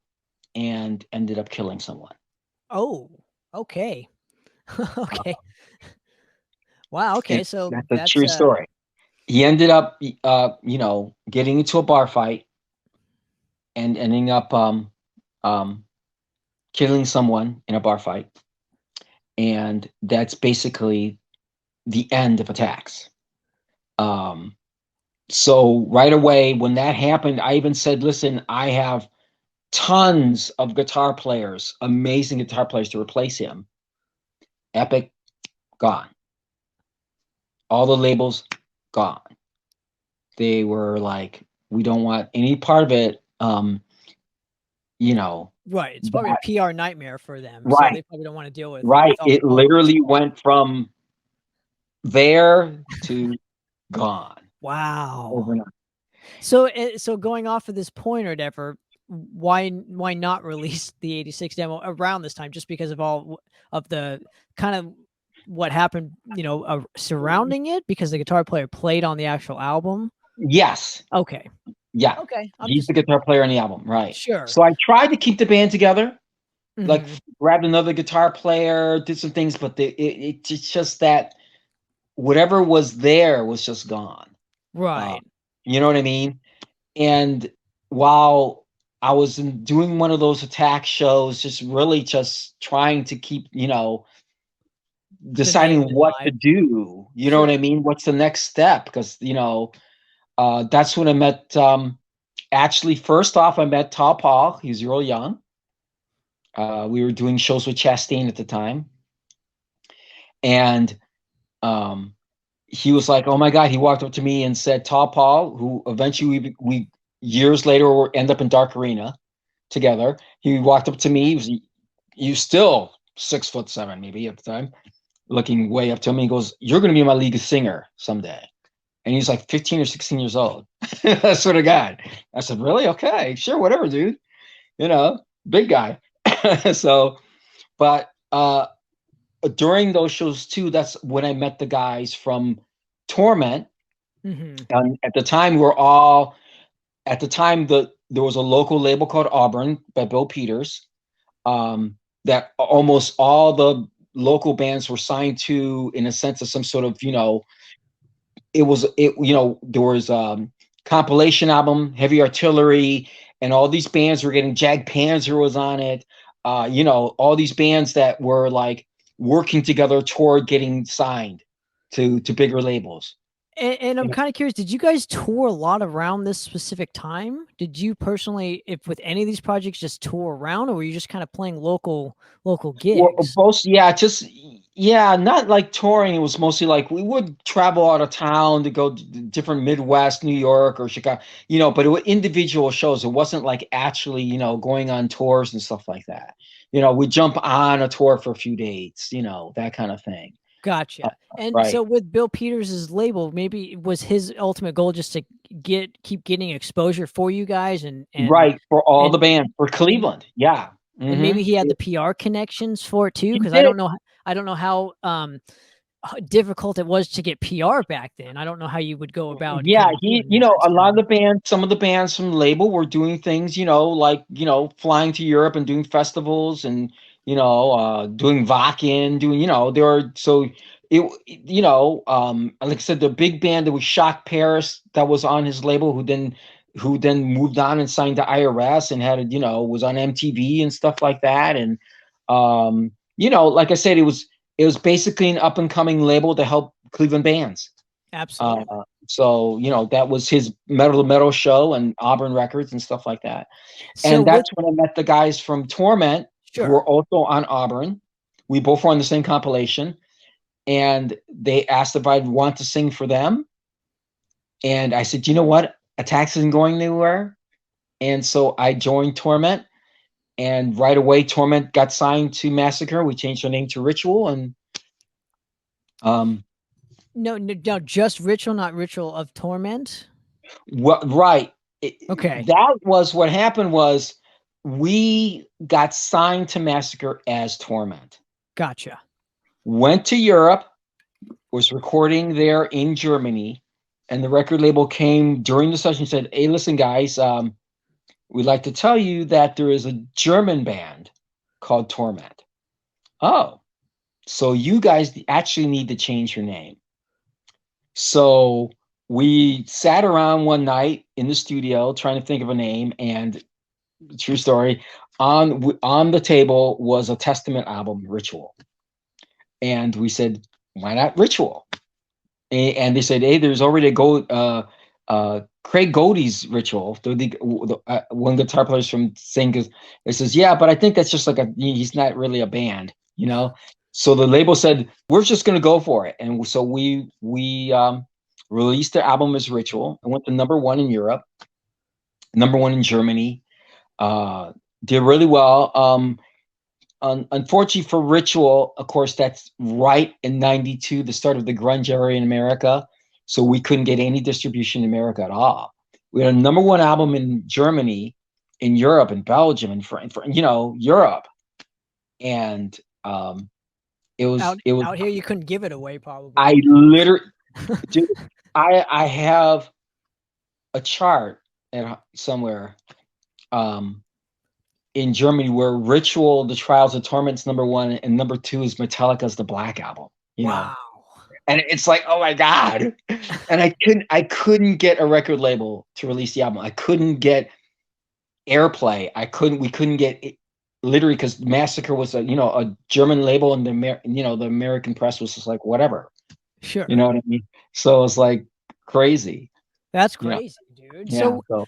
and ended up killing someone. Oh, okay. Okay. Wow. Okay. So that's a true story. He ended up, getting into a bar fight and ending up killing someone in a bar fight. And that's basically the end of attacks. So right away when that happened, I even said, listen, I have tons of guitar players, amazing guitar players to replace him. Epic, gone. All the labels, gone. They were like, we don't want any part of it. Right. It's probably a PR nightmare for them. Right. So they probably don't want to deal with. Right. It literally went from there to gone. Wow. Overnight. So going off of this point or whatever, why not release the 86 demo around this time? Just because of all of the kind of what happened, surrounding it, because the guitar player played on the actual album? Yes. Okay. Yeah. Okay. He's the guitar player on the album, right? Sure. So I tried to keep the band together, like grabbed another guitar player, did some things, but it's just that whatever was there was just gone. Right. You know what I mean? And while I was doing one of those attack shows, just really just trying to keep, deciding what to do. You know what I mean? What's the next step? Because, that's when I met, actually, first off, I met Tall Paul. He was real young. We were doing shows with Chastain at the time. And he was like, oh my God, he walked up to me and said, Tall Paul, who eventually we years later will end up in Dark Arena together. He walked up to me. He was still 6'7" maybe at the time, looking way up to me. He goes, you're going to be my lead singer someday. And he's like 15 or 16 years old. I swear to God. I said, really? Okay, sure, whatever, dude. Big guy. So, but during those shows too, that's when I met the guys from Torment. And at the time, there was a local label called Auburn by Bill Peters, that almost all the local bands were signed to, in a sense of some sort of, there was compilation album, Heavy Artillery, and all these bands were getting, Jag Panzer was on it. All these bands that were like working together toward getting signed to bigger labels. And I'm kind of curious, did you guys tour a lot around this specific time? Did you personally, if with any of these projects, just tour around, or were you just kind of playing local gigs? Well, both, not like touring. It was mostly like we would travel out of town to go to different Midwest, New York or Chicago, but it was individual shows. It wasn't like actually, going on tours and stuff like that. We jump on a tour for a few dates, that kind of thing. Gotcha. And right. So with Bill Peters' label, maybe was his ultimate goal just to keep getting exposure for you guys and right, for all the bands for Cleveland. Yeah. And maybe he had the PR connections for it too, because I don't know how difficult it was to get PR back then. I don't know how you would go about. Yeah, a lot of the bands, some of the bands from the label were doing things, like flying to Europe and doing festivals and doing Vakin, there were, so it, like I said, the big band that was Shock Paris that was on his label, who then moved on and signed to IRS and had was on MTV and stuff like that. And, like I said, it was basically an up and coming label to help Cleveland bands. Absolutely. So, that was his Metal to Metal show and Auburn Records and stuff like that. And that's when I met the guys from Torment, who were also on Auburn. We both were on the same compilation. And they asked if I'd want to sing for them. And I said, you know what? Attacks isn't going anywhere. And so I joined Torment. And right away, Torment got signed to Massacre. We changed our name to Ritual. And no, just Ritual, not Ritual of Torment. Right. Okay. That was what happened was we got signed to Massacre as Torment. Gotcha. Went to Europe, was recording there in Germany, and the record label came during the session and said, "Hey, listen, guys, we'd like to tell you that there is a German band called Torment." Oh, so you guys actually need to change your name. So we sat around one night in the studio trying to think of a name, and true story, on the table was a Testament album, Ritual. And we said, why not Ritual? And they said, hey, there's already Craig Godey's Ritual, one guitar players from Singers. It says, yeah, but I think that's just like he's not really a band, you know? So the label said, we're just going to go for it. And so we released the album as Ritual and went to #1 in Europe, #1 in Germany. Did really well. Unfortunately for Ritual, of course, that's right in '92, the start of the grunge era in America. So we couldn't get any distribution in America at all. We had a #1 album in Germany, in Europe, in Belgium, in France, Europe. And it was out here. You couldn't give it away, probably. I literally, dude, I have a chart somewhere. In Germany, where Ritual, The Trials of Torment's #1, and #2 is Metallica's The Black Album. You know, and it's like, oh my god! And I couldn't get a record label to release the album. I couldn't get airplay. We couldn't get it, literally, because Massacre was a German label, and the American press was just like whatever. Sure. You know what I mean? So it was like crazy. That's crazy, dude. Yeah, so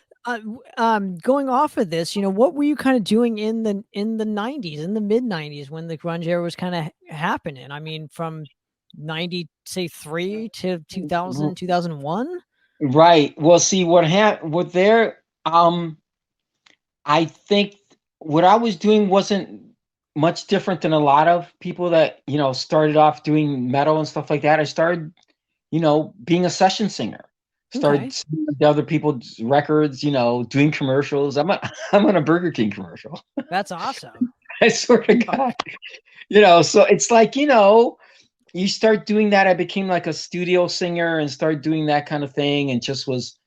going off of this, what were you kind of doing in the 90s, in the mid 90s, when the grunge era was kind of happening? I mean, from 93 to 2000, 2001? Right. Well, see what there, I think what I was doing wasn't much different than a lot of people that, started off doing metal and stuff like that. I started, being a session singer. Started singing to other people's records, doing commercials. I'm on a Burger King commercial. That's awesome. I swear to God. So it's like, you start doing that. I became like a studio singer and started doing that kind of thing, and just was,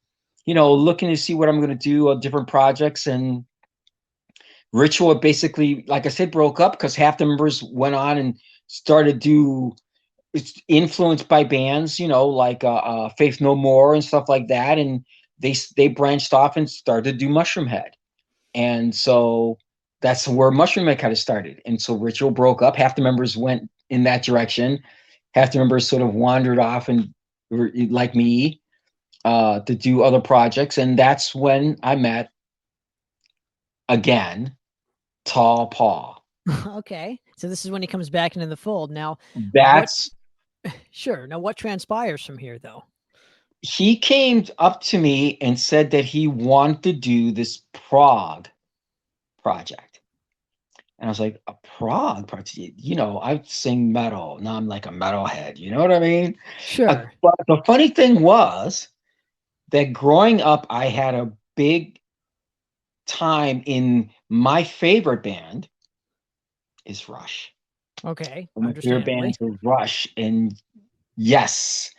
looking to see what I'm going to do on different projects. And Ritual basically, like I said, broke up because half the members went on and started it's influenced by bands, like Faith No More and stuff like that, and they branched off and started to do Mushroomhead, and so that's where Mushroomhead kind of started. And so Ritual broke up. Half the members went in that direction. Half the members sort of wandered off and like me to do other projects, and that's when I met again Tall Paul. Okay, so this is when he comes back into the fold. Now Sure. Now, what transpires from here, though? He came up to me and said that he wanted to do this Prague project. And I was like, a Prague project? I sing metal. Now I'm like a metalhead. You know what I mean? Sure. But the funny thing was that growing up, I had a big time in my favorite band is Rush. Okay. My favorite bands were Rush and Yes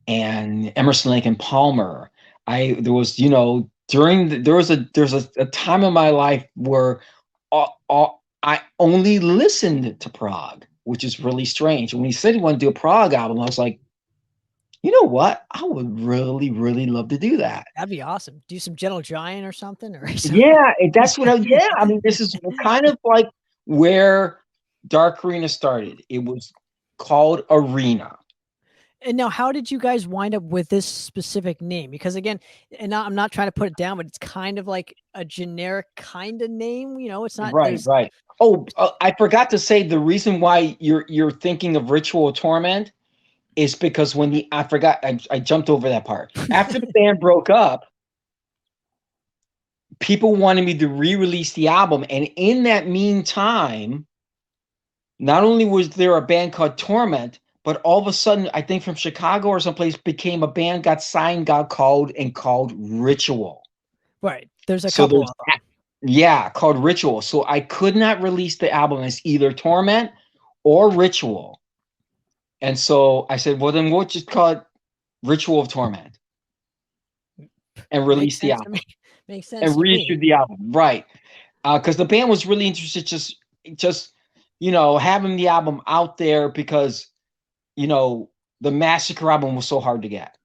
and Emerson, Lake and Palmer. There was a time in my life where I only listened to Prague, which is really strange. When he said he wanted to do a Prague album, I was like, you know what? I would really, really love to do that. That'd be awesome. Do some Gentle Giant or something, Yeah, that's what I mean, this is kind of like where Dark Arena started. It was called Arena. And now, how did you guys wind up with this specific name? Because again, and I'm not trying to put it down, but it's kind of like a generic kind of name. It's not right. Oh, I forgot to say the reason why you're thinking of Ritual Torment is because I jumped over that part. After the band broke up, people wanted me to re-release the album, and in that meantime, not only was there a band called Torment, but all of a sudden, I think from Chicago or someplace, got called Ritual. Right. There's a couple of them. Yeah, called Ritual. So I could not release the album as either Torment or Ritual. And so I said, well, then we'll just call it Ritual of Torment and Makes release the sense to album me. Makes sense and to me. reissue the album. Right. Because the band was really interested just, having the album out there because, the Massacre album was so hard to get.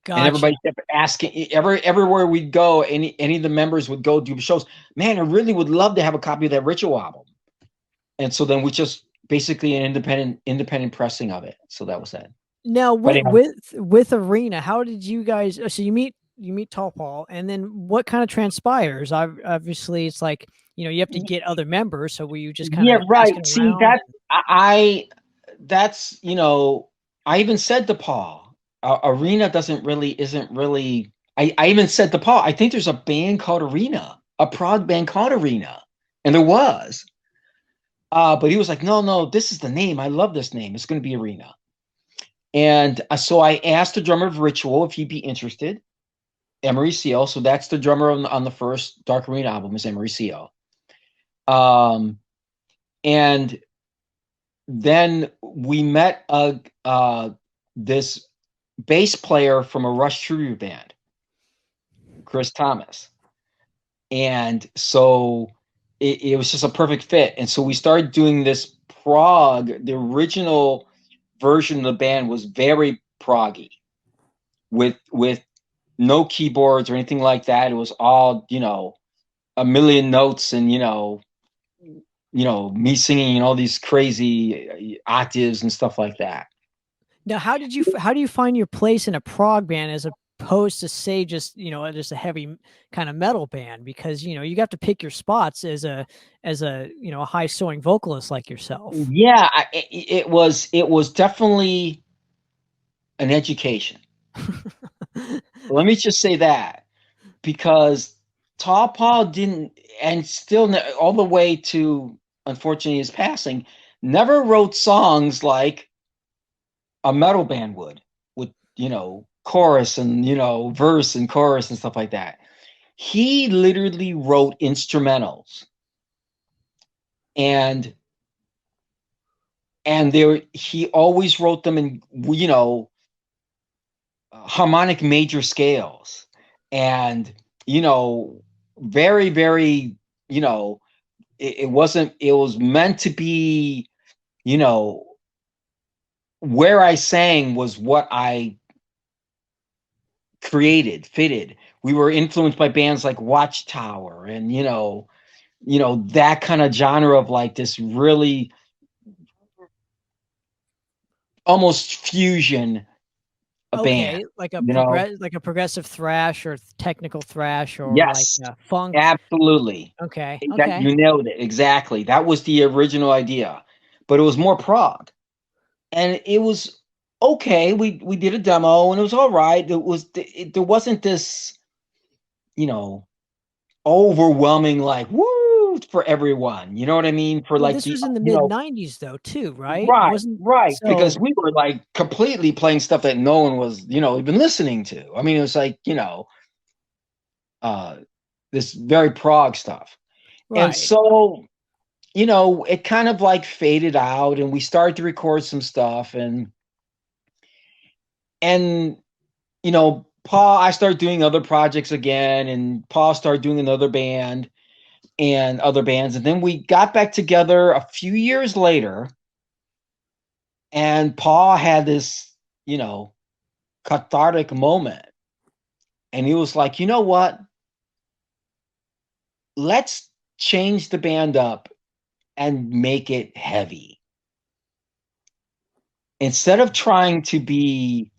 And Gotcha. everybody kept asking everywhere we'd go, any of the members would go do shows. Man, I really would love to have a copy of that Ritual album. And so then we just basically an independent pressing of it. So that was that. Now But with Arena, how did you guys? So you meet Tall Paul, and then what kind of transpires? Obviously, it's like you have to get other members. So were you just kind yeah, of right. asking See, around? that's I even said to Paul, Arena isn't really. I even said to Paul, I think there's a band called Arena, a Prague band called Arena, and there was. But he was like, no, this is the name. I love this name. It's going to be Arena. And so I asked the drummer of Ritual if he'd be interested. Emery Seal. So that's the drummer on the first Dark Arena album is Emery Seal. And then we met this bass player from a Rush Tribute band, Chris Thomas. And so it was just a perfect fit. And so we started doing this Prague. The original version of the band was very proggy with no keyboards or anything like that. It was all, a million notes and, me singing all these crazy octaves and stuff like that. Now, how do you find your place in a prog band as opposed to say just a heavy kind of metal band? Because you have to pick your spots as a a high soaring vocalist like yourself. Yeah, it was definitely an education. Let me just say that, because Tall Paul didn't, and still all the way to unfortunately his passing, never wrote songs like a metal band would, with chorus and verse and chorus and stuff like that. He literally wrote instrumentals, and he always wrote them in harmonic major scales, and very, very, it was meant to be, where I sang was what I fitted. We were influenced by bands like Watchtower and that kind of genre of like this really almost fusion a band. Like a like a progressive thrash or technical thrash or Yes, like funk. absolutely. Okay. You nailed it. Exactly. That was the original idea, but it was more prog, and it was okay. We did a demo and it was all right. There wasn't this, overwhelming like woo for everyone. You know what I mean? For like This was in the mid '90s though, too, right? right. So Because we were like completely playing stuff that no one was, even listening to. I mean, it was like, this very prog stuff. right. And so, it kind of like faded out, and we started to record some stuff, and Paul, I started doing other projects again, and Paul started doing another band and other bands. And then we got back together a few years later, and Paul had this, cathartic moment. And he was like, you know what? Let's change the band up and make it heavy. Instead of trying to be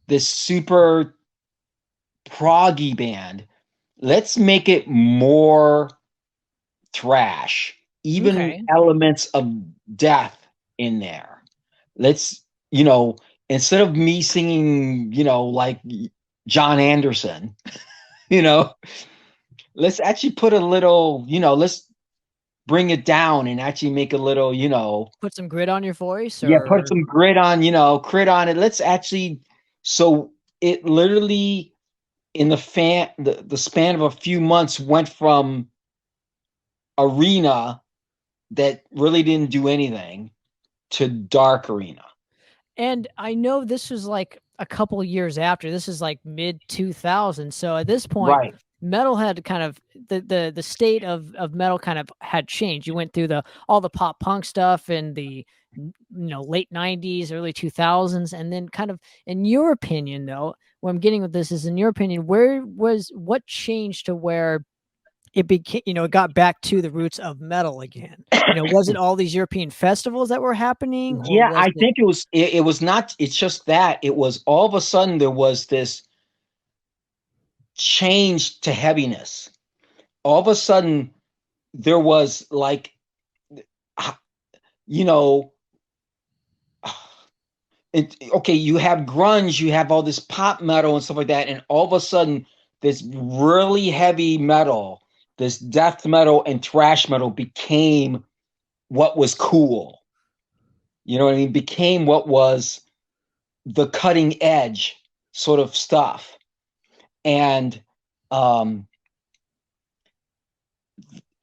this super proggy band, let's make it more thrash, even elements of death in there. Let's, instead of me singing, like John Anderson, let's actually put a little, let's bring it down and actually make a little, put some grit on your voice. Yeah, put some grit on, crit on it. Let's actually, so it literally in the span of a few months went from arena that really didn't do anything to dark arena. And I know this was like a couple years after. This is like mid 2000s. So at this point, Right. metal had kind of the state of metal kind of had changed. You went through all the pop punk stuff in the late 90s, early 2000s, and then kind of, in your opinion, though, what I'm getting with this is, in your opinion, what changed to where it became, it got back to the roots of metal again? Was it all these European festivals that were happening, or Yeah, was I it? think it was not, it's just that it was all of a sudden there was this change to heaviness. All of a sudden there was like, you know, okay, you have grunge, you have all this pop metal and stuff like that, and all of a sudden this really heavy metal, this death metal and thrash metal became what was cool. You know what I mean? Became what was the cutting edge sort of stuff. And um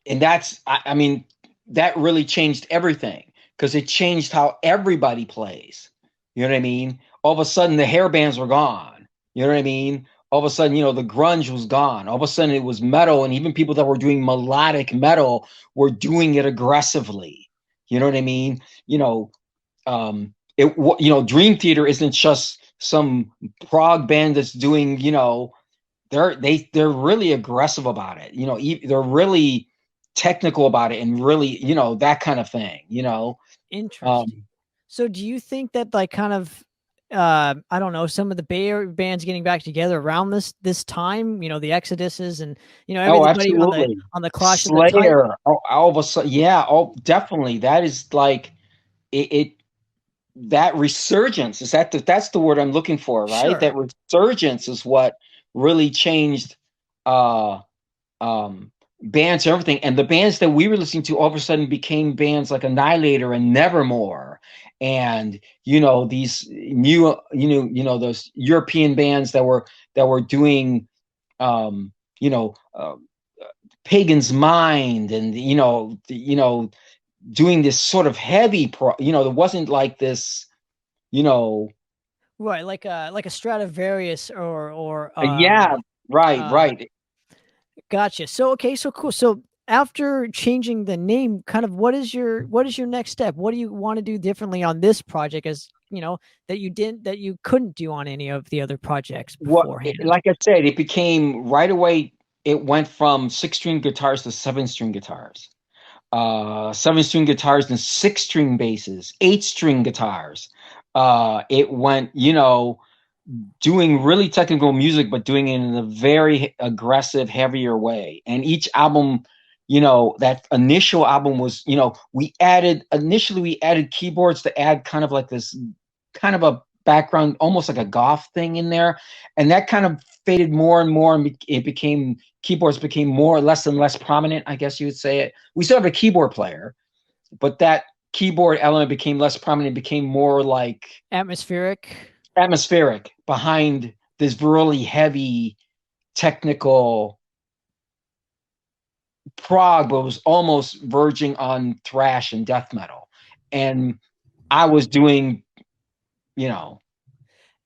and that's, I mean, that really changed everything, because it changed how everybody plays. You know what I mean? All of a sudden the hair bands were gone. You know what I mean? All of a sudden, the grunge was gone. All of a sudden it was metal, and even people that were doing melodic metal were doing it aggressively. You know what I mean? Dream Theater isn't just some prog band that's doing, they're really aggressive about it. They're really technical about it, and really, that kind of thing. Interesting. So do you think that, like, kind of, I don't know, some of the Bay Area bands getting back together around this time, the Exoduses and Oh, everybody absolutely. on the Clash of the Titans? Slayer. Oh, all of a sudden, yeah. Oh, definitely. That is like it. That resurgence, that's the word I'm looking for, right? Sure. That resurgence is what really changed uh bands and everything. And the bands that we were listening to all of a sudden became bands like Annihilator and Nevermore, and these new, those European bands that were doing um you know uh, Pagan's Mind, and doing this sort of heavy there wasn't like this, you know Right, like a Stradivarius or yeah, right, uh right. gotcha. So okay, so cool. So after changing the name, kind of, what is your next step? What do you want to do differently on this project, as that you couldn't do on any of the other projects beforehand? Like I said, it became right away, it went from 6-string guitars to 7-string guitars, 7-string guitars and 6-string basses, 8-string guitars. It went, doing really technical music, but doing it in a very aggressive, heavier way. And each album, that initial album was, initially we added keyboards to add kind of like this kind of a background, almost like a goth thing in there. And that kind of faded more and more, and keyboards became more, less and less prominent, I guess you would say it. We still have a keyboard player, but that keyboard element became less prominent, became more like Atmospheric. behind this really heavy technical prog, but was almost verging on thrash and death metal. And I was doing,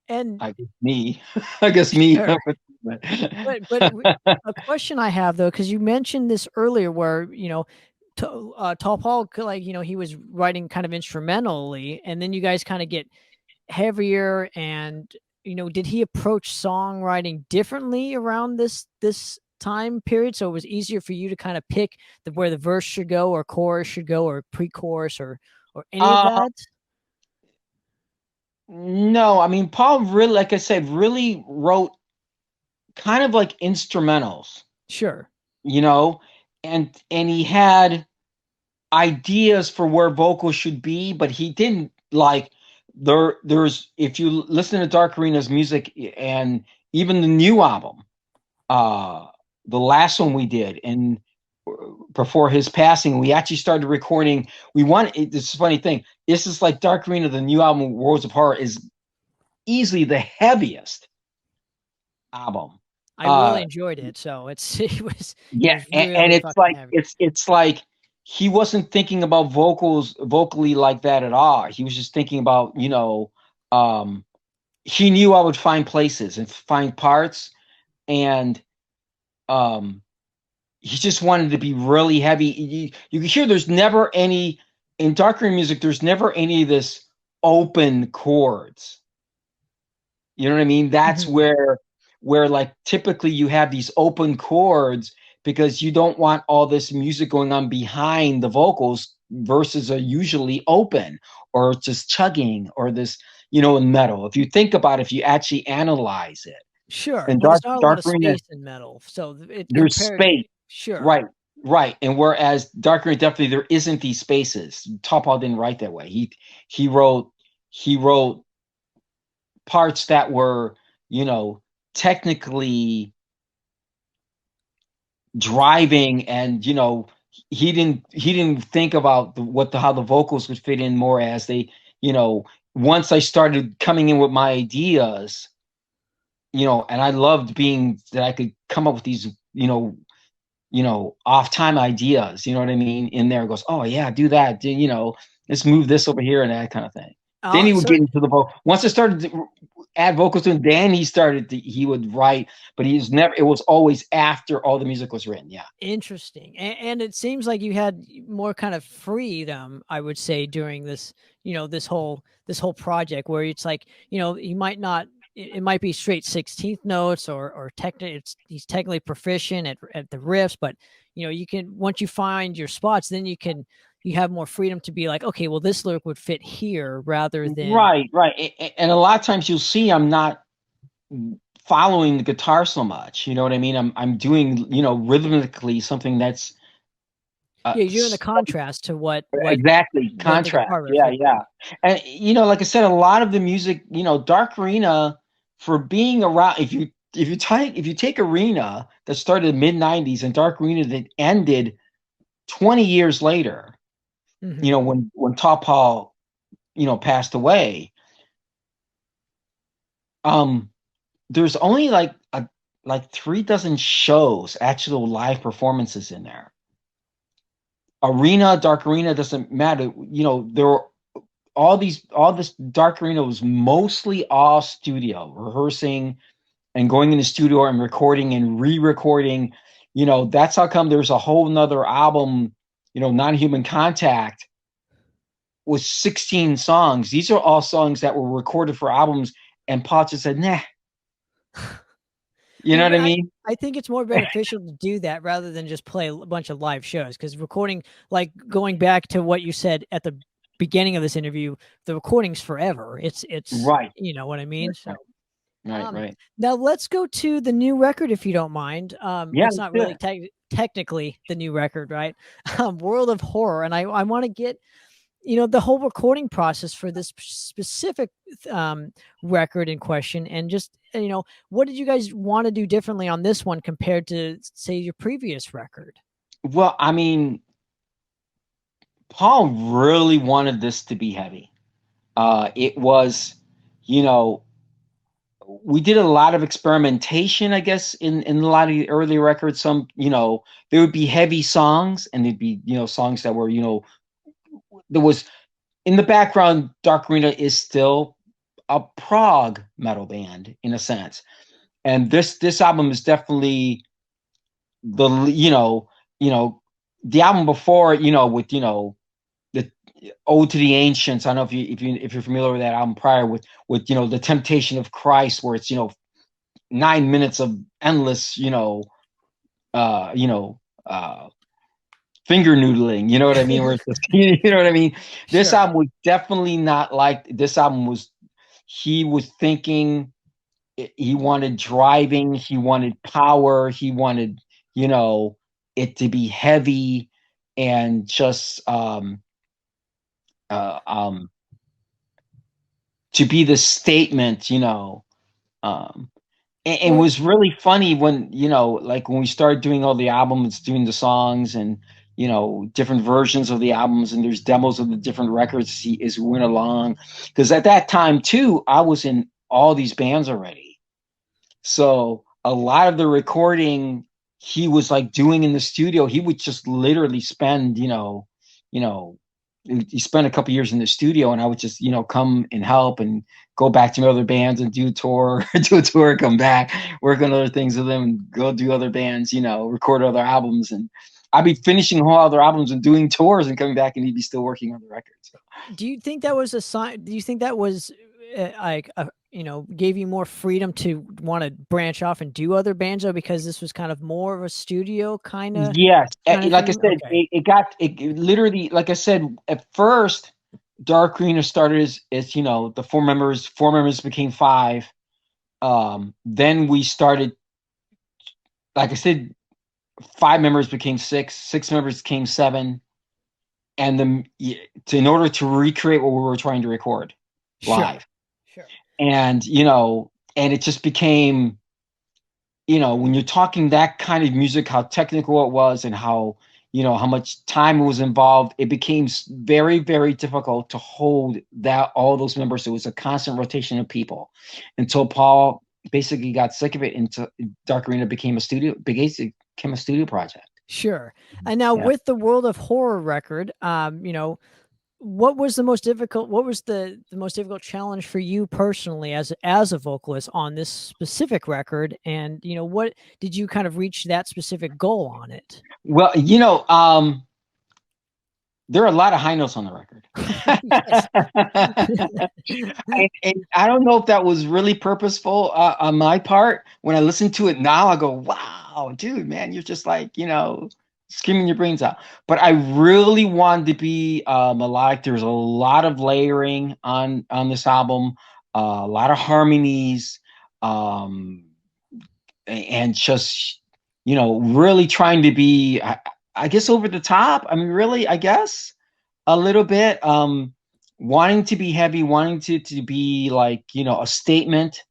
And I guess me. sure. But a question I have, though, because you mentioned this earlier, where Tall Paul, like, he was writing kind of instrumentally, and then you guys kind of get heavier, and did he approach songwriting differently around this time period, so it was easier for you to kind of pick where the verse should go, or chorus should go, or pre-chorus, or any of Uh, that? no, I mean, Paul really, like I said, really wrote kind of like instrumentals, Sure. you know, and he had ideas for where vocals should be, but he didn't like there's if you listen to Dark Arena's music and even the new album, uh the last one we did, and before his passing, we actually started recording. This is a funny thing. This is like Dark Arena, the new album, Worlds Apart, is easily the heaviest album. I really Uh, enjoyed it. So it yeah, was and really it's fucking like heavy. it's like he wasn't thinking about vocally like that at all. He was just thinking about, um, he knew I would find places and find parts, and um, he just wanted to be really heavy. You can hear there's never any in darker music. There's never any of this open chords. You know what I mean? That's Mhm. where like typically you have these open chords because you don't want all this music going on behind the vocals versus are usually open or just chugging or this, in metal. If you think about it, if you actually analyze it, Sure. and Well, there's not a lot dark of arena, space in metal, so it there's compared. space. Sure. Right, right. And whereas dark arena definitely there isn't these spaces. Topol didn't write that way. He wrote he wrote parts that were, you know, technically driving, and he didn't think about how the vocals would fit in more as they, once I started coming in with my ideas, and I loved being that I could come up with these, off time ideas, you know what I mean, in there. It goes, oh yeah, do that, let's move this over here and that kind of thing. Then he would So get into the vocal. Once I started to add vocals to him, then he would write, but it was always after all the music was written. Yeah. interesting, and it seems like you had more kind of freedom, I would say, during this, this whole project, where it's like, you might not. It might be straight 16th notes, or technically, he's technically proficient at the riffs, but you can, once you find your spots, then you have more freedom to be like, okay, well, this lyric would fit here rather than. Right, right. And a lot of times you'll see I'm not following the guitar so much. You know what I mean? I'm doing, rhythmically something that's Yeah, you're doing the contrast to what exactly the contrast. guitar riff Yeah, would yeah. be. And like I said, a lot of the music, Dark Arena, for being around, if you take Arena that started in the mid 90s and Dark Arena that ended 20 years later, Hmm. when Top Hall, passed away, um there's only like 3 dozen shows, actual live performances in there. Arena, Dark Arena doesn't matter. There were all this Dark Arena was mostly all studio, rehearsing and going in the studio and recording and re-recording. That's how come there's a whole nother album, Non-Human Contact, with 16 songs. These are all songs that were recorded for albums, and Paul just said, nah. You know what I Yeah, mean? I think it's more beneficial to do that rather than just play a bunch of live shows, because recording, like going back to what you said at the beginning of this interview, the recording's forever. It's Right. you know what I mean? So, Right. Right. um, Right. now let's go to the new record, if you don't mind. Yeah, It's let's not do really it. technically the new record, right? World of Horror, and I want to get the whole recording process for this specific record in question, and just what did you guys want to do differently on this one compared to, say, your previous record? Well, I mean, Paul really wanted this to be heavy. It was, you know, we did a lot of experimentation, I guess, in a lot of the early records. Some, there would be heavy songs, and there'd be, songs that were, there was in the background. Dark Arena is still a Prague metal band in a sense, and this album is definitely the, the album before, with, the Ode to the Ancients. I don't know if you're familiar with that album prior, with the Temptation of Christ, where it's 9 minutes of endless, uh you know uh finger noodling, you know what I mean, where it's just, you know what I mean. This Sure. album was definitely not like this album was. He was thinking, he wanted driving, he wanted power, he wanted, it to be heavy, and just uh, um, to be the statement, and it Well, was really funny when, like when we started doing all the albums, doing the songs, and different versions of the albums, and there's demos of the different records as we went along, because at that time too I was in all these bands already. So a lot of the recording he was like doing in the studio, he would just literally spend, you know, he spent a couple years in the studio, and I would just, come and help and go back to other bands and do a tour, come back, work on other things with them, and go do other bands, record other albums. And I'd be finishing whole other albums and doing tours and coming back, and he'd be still working on the records. Do you think that was a sign? Do you think that was gave you more freedom to want to branch off and do other bands, though, because this was kind of more of a studio kind of? Yes, like I thing? said, Okay. it literally, like I said, at first, Dark Arena started as the four members became five. Then we started, like I said, five members became six members became seven, and in order to recreate what we were trying to record live. Sure. And and it just became, when you're talking that kind of music, how technical it was, and how how much time was involved, it became very, very difficult to hold all those members. It was a constant rotation of people until Paul basically got sick of it, and Dark Arena became a studio project. Sure. And now with the World of Horror record, what was the most difficult? What was the most difficult challenge for you personally as a vocalist on this specific record? And what did you kind of reach that specific goal on it? Well, there are a lot of high notes on the record. and I don't know if that was really purposeful on my part. When I listen to it now, I go, wow, dude, man, you're just like, screaming your brains out. But I really wanted to be melodic. There's a lot of layering on this album, a lot of harmonies, and just, really trying to be, I guess, over the top. I mean, really, I guess a little bit, wanting to be heavy, wanting to be like, a statement,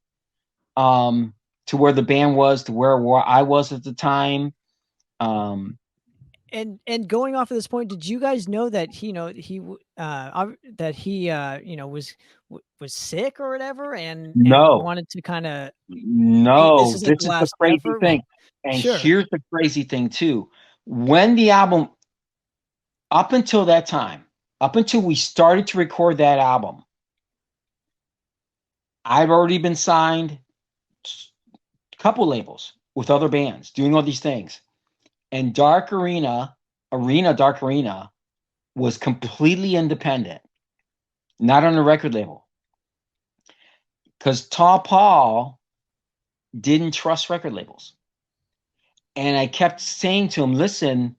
to where the band was, to where I was at the time. And going off of this point, did you guys know that he was sick or whatever, and wanted to kind of? No, this is the crazy thing. And here's the crazy thing too. When the album, up until that time, up until we started to record that album, I've already been signed a couple labels with other bands, doing all these things. And Dark Arena was completely independent, not on a record label. Because Tall Paul didn't trust record labels. And I kept saying to him, listen,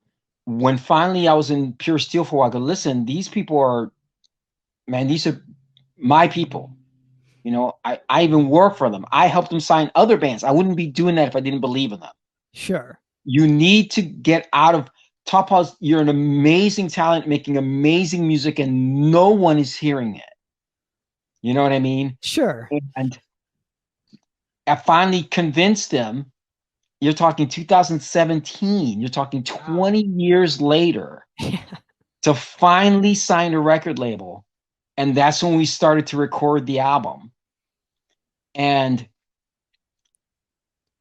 when finally I was in Pure Steel for a while, I go, listen, these people these are my people. I even work for them. I helped them sign other bands. I wouldn't be doing that if I didn't believe in them. Sure. You need to get out of Top Paul's. You're an amazing talent making amazing music, and no one is hearing it. You know what I mean? Sure. And I finally convinced him. You're talking 2017. You're talking 20 years later to finally sign a record label. And that's when we started to record the album. And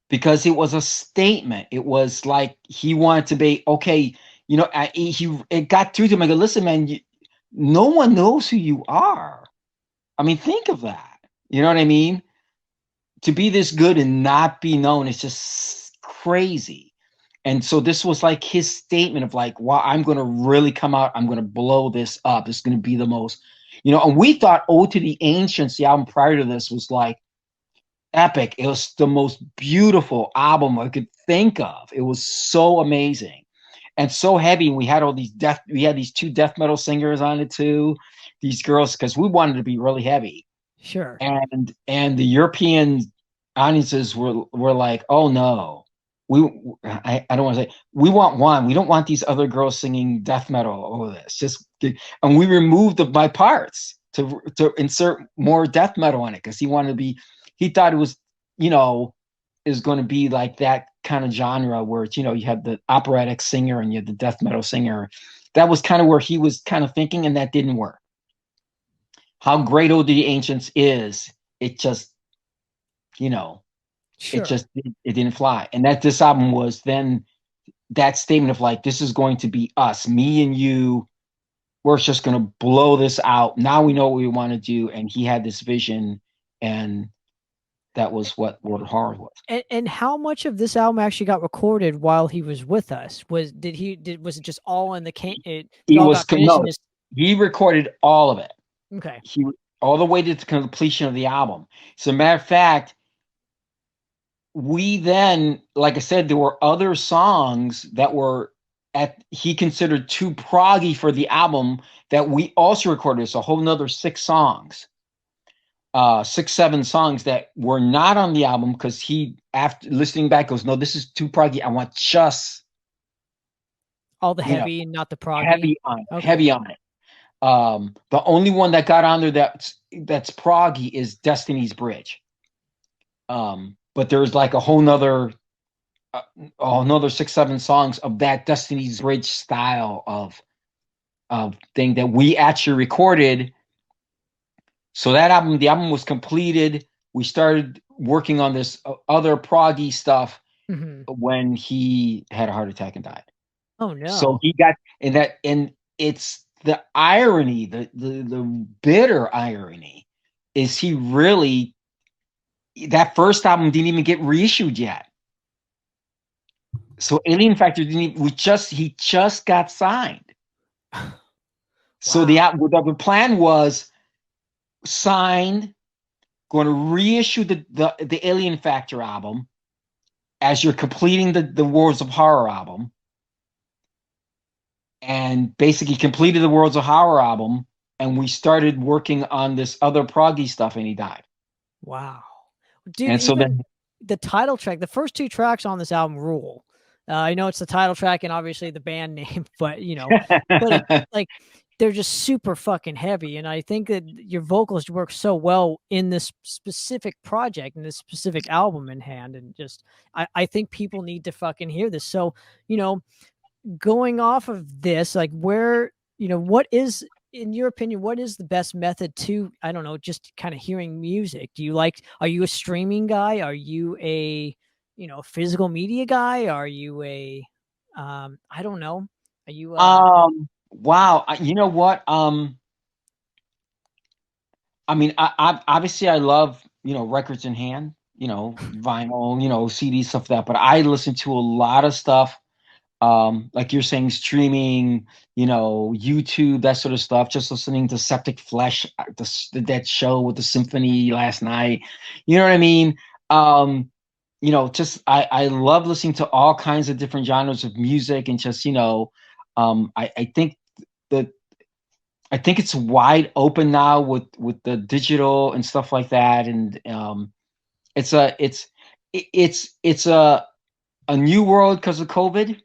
because it was a statement, it was like he wanted to be, okay, it got through to him. I go, listen, man, no one knows who you are. I mean, think of that. You know what I mean? To be this good and not be known is just crazy. And so this was like his statement of like, wow, I'm going to really come out. I'm going to blow this up. It's going to be the most, and we thought Ode to the Ancients, the album prior to this, was like epic. It was the most beautiful album I could think of. It was so amazing and so heavy. And we had these two death metal singers on it too, these girls, because we wanted to be really heavy. Sure. And the European audiences were like, oh no, I don't want to say, we want one. We don't want these other girls singing death metal over this. And we removed my parts to insert more death metal on it, because he thought it was, is going to be like that kind of genre where it's, you had the operatic singer and you had the death metal singer. That was kind of where he was kind of thinking, and that didn't work. How great Ode to the Ancients is, it just, It Sure. just it didn't fly. And that this album was then that statement of like, this is going to be us, me and you. We're just going to blow this out. Now we know what we want to do. And he had this vision, and that was what World of Horror was. And how much of this album actually got recorded while he was with us? Was it just all in the it He all was got finished and just he recorded all of it. okay. He all the way to the completion of the album. As a matter of fact, we then, like I said, there were other songs that were he considered too proggy for the album that we also recorded. It's a whole nother 6 songs, 7 songs that were not on the album because he, after listening back, goes, no, this is too proggy. I want just All the heavy and not the proggy. heavy on it. Okay. Heavy on it. The only one that got on there that's proggy is Destiny's Bridge. But there's like a whole nother another 6, 7 songs of that Destiny's Bridge style of thing that we actually recorded. So that album, the album was completed. We started working on this other proggy stuff when he had a heart attack and died. Oh no! So he got and it's the irony, the bitter irony, is he really, that first album didn't even get reissued yet. So Alien Factor didn't even, he just got signed. Wow. So the plan was signed, going to reissue the Alien Factor album as you're completing the Worlds of Horror album, and basically completed the Worlds of Horror album, and we started working on this other proggy stuff, and he died. Wow. Dude, and so then the title track, the first 2 tracks on this album rule. I know it's the title track and obviously the band name, but but like they're just super fucking heavy. And I think that your vocals work so well in this specific project and this specific album in hand. And just, I think people need to fucking hear this. So, going off of this, like where, what is, in your opinion, what is the best method to, I don't know, just kind of hearing music? Are you a streaming guy? Are you a, physical media guy? Are you a, I don't know. Are you, wow. You know what? I mean, I obviously I love, records in hand, vinyl, CDs, stuff like that, but I listen to a lot of stuff. Like you're saying, streaming, YouTube, that sort of stuff. Just listening to Septic Flesh, that show with the symphony last night. You know what I mean? Just I love listening to all kinds of different genres of music, and just I think it's wide open now with the digital and stuff like that, and it's a new world because of COVID.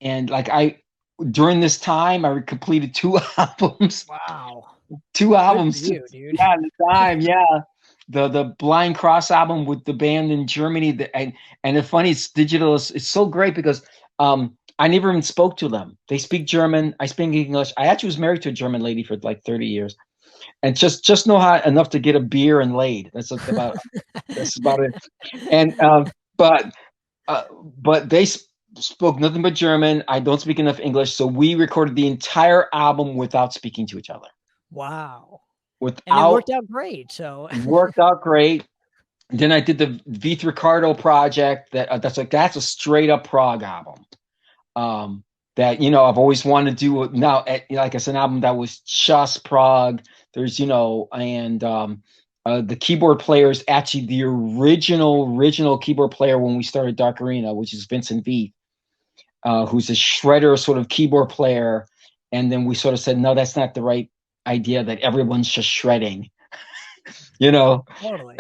And like during this time, I completed 2 albums. Wow. 2 albums. Good for you, dude. Yeah, at the time, yeah. The Blind Cross album with the band in Germany. And the funny, it's digital. It's so great because I never even spoke to them. They speak German. I speak English. I actually was married to a German lady for like 30 years. And just know how enough to get a beer and laid. That's about it. And but they spoke nothing but German. I don't speak enough English, so we recorded the entire album without speaking to each other. Wow. And it worked out great. So worked out great. And then I did the Juan Ricardo project. That's a straight up prog album. That I've always wanted to do now. Like it's an album that was just prog. There's and the keyboard player is actually the original keyboard player when we started Dark Arena, which is Vincent V, who's a shredder sort of keyboard player. And then we sort of said, no, that's not the right idea, that everyone's just shredding, Totally.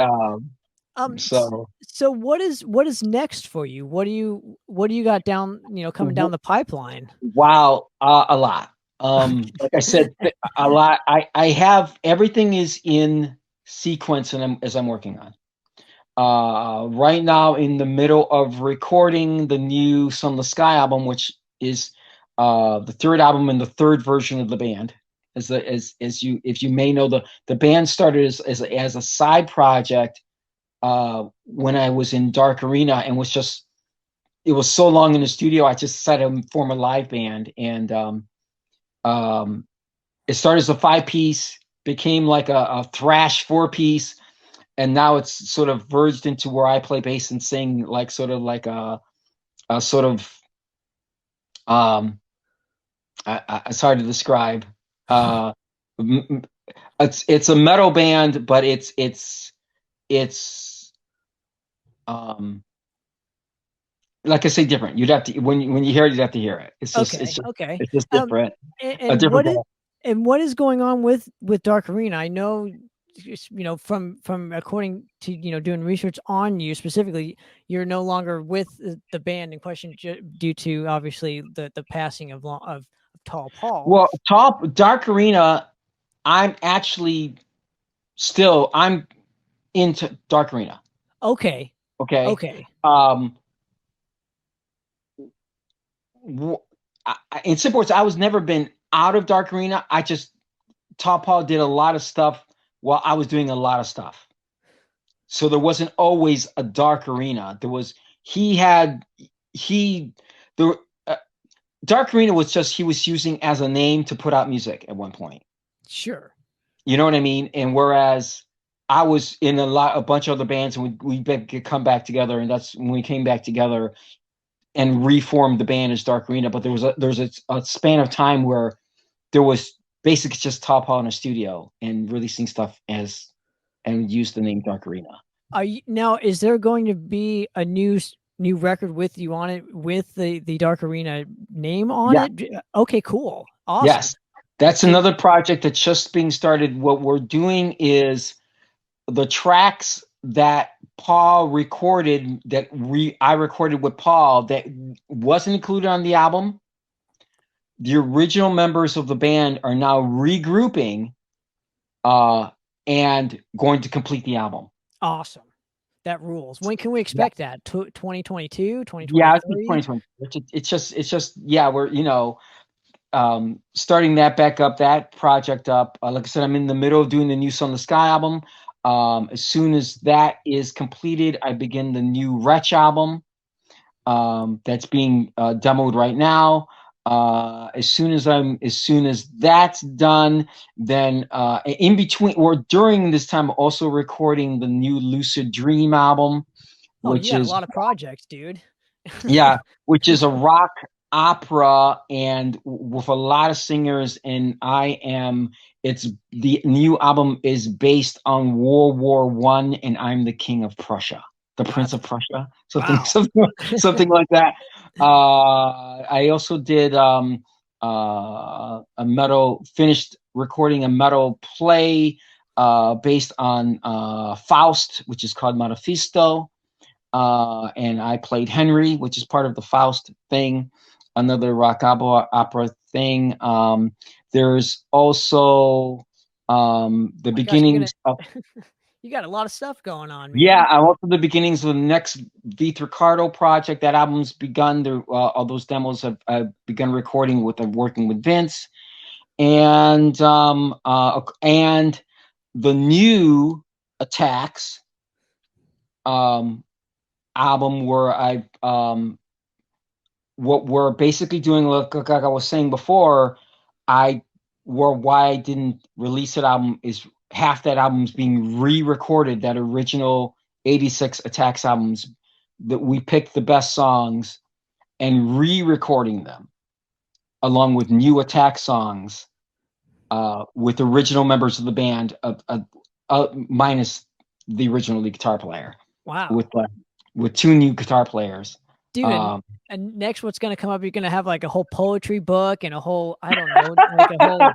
So what is next for you? What do you got down, coming down the pipeline? Wow. A lot. Like I said, a lot. I have, everything is in sequence and as I'm working on. Right now in the middle of recording the new Sunless Sky album, which is the 3rd album and the 3rd version of the band. If you may know, the band started as a side project when I was in Dark Arena and it was so long in the studio. I just decided to form a live band, and it started as a 5-piece, became like a thrash 4-piece, and now it's sort of verged into where I play bass and sing, like sort of like a sort of it's hard to describe. It's a metal band, but it's like I say, different. You'd have to when you hear it, you'd have to hear it. It's just Okay, okay. it's just different. A And different band. what is going on with Dark Arena? I know, from according to doing research on you specifically, you're no longer with the band in question due to obviously the passing of Tall Paul. Well, Dark Arena, I'm actually I'm into Dark Arena. Okay. Okay. Okay. In simple words, I was never been out of Dark Arena. Tall Paul did a lot of stuff while I was doing a lot of stuff. So there wasn't always a Dark Arena. Dark Arena was just, he was using as a name to put out music at one point. Sure. You know what I mean? And whereas I was in a bunch of other bands, and we come back together, and that's when we came back together and reformed the band as Dark Arena. But there was a span of time where there was basically just Tall Paul in a studio and releasing stuff and used the name Dark Arena. Now, is there going to be a new record with you on it with the Dark Arena name on it? Okay, cool. Awesome. Yes. That's another project that's just being started. What we're doing is the tracks that Paul recorded, I recorded with Paul, that wasn't included on the album. The original members of the band are now regrouping and going to complete the album. Awesome. That rules. When can we expect that? 2022, 2023? Yeah, 2020. It's just we're starting that back up, that project up. Like I said, I'm in the middle of doing the new Sunless album. As soon as that is completed, I begin the new Wretch album that's being demoed right now. As soon as that's done, then in between or during this time, I'm also recording the new Lucid Dream album, which is a lot of projects, dude. Yeah, which is a rock opera and with a lot of singers, and it's the new album is based on World War I, and I'm the King of Prussia, the Prince of Prussia, something like that. I also did finished recording a metal play based on Faust, which is called Mephisto. And I played Henry, which is part of the Faust thing, another rock opera thing. There's also the beginnings of. You got a lot of stuff going on, man. Yeah, I'm also the beginnings of the next Juan Ricardo project. That album's begun. All those demos have begun recording working with Vince, and the new Attacks album, where what we're basically doing, like I was saying before, why I didn't release that album is half that album's being re-recorded, that original 86 Attacks albums, that we picked the best songs and re-recording them along with new Attack songs with original members of the band minus the original lead guitar player. Wow. With two new guitar players. Dude, and next what's going to come up, you're going to have like a whole poetry book and a whole, I don't know, like a whole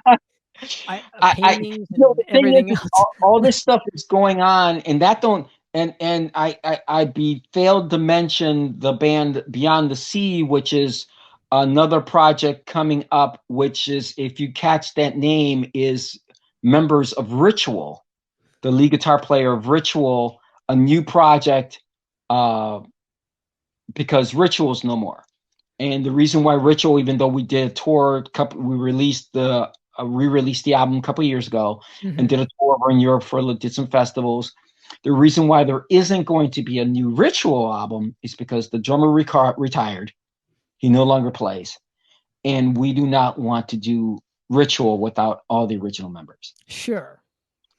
paintings and everything else. All this stuff is going on, and that I'd be failed to mention the band Beyond the Sea, which is another project coming up, which is, if you catch that name, is members of Ritual, the lead guitar player of Ritual, a new project, because Ritual's no more. And the reason why Ritual, even though we did a tour, we re-released the album a couple of years ago, and did a tour over in Europe did some festivals. The reason why there isn't going to be a new Ritual album is because the drummer retired. He no longer plays. And we do not want to do Ritual without all the original members. Sure.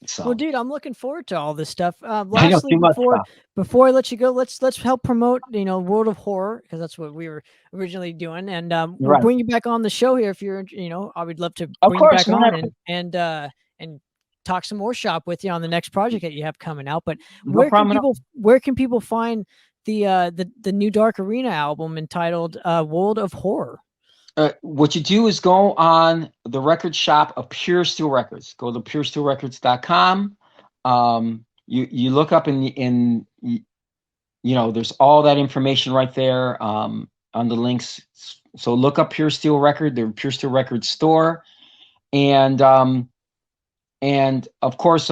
So, well, dude, I'm looking forward to all this stuff. I know Lastly, too much stuff. before I let you go, let's help promote, World of Horror, because that's what we were originally doing, and we'll Right. bring you back on the show here if you're, I would love to Of bring course, you back whenever. on and talk some more shop with you on the next project that you have coming out. But No problem at all. where can people find the new Dark Arena album entitled World of Horror? What you do is go on the record shop of Pure Steel Records. Go to puresteelrecords.com. You look up in there's all that information right there on the links. So look up Pure Steel Record, the Pure Steel Records store, and of course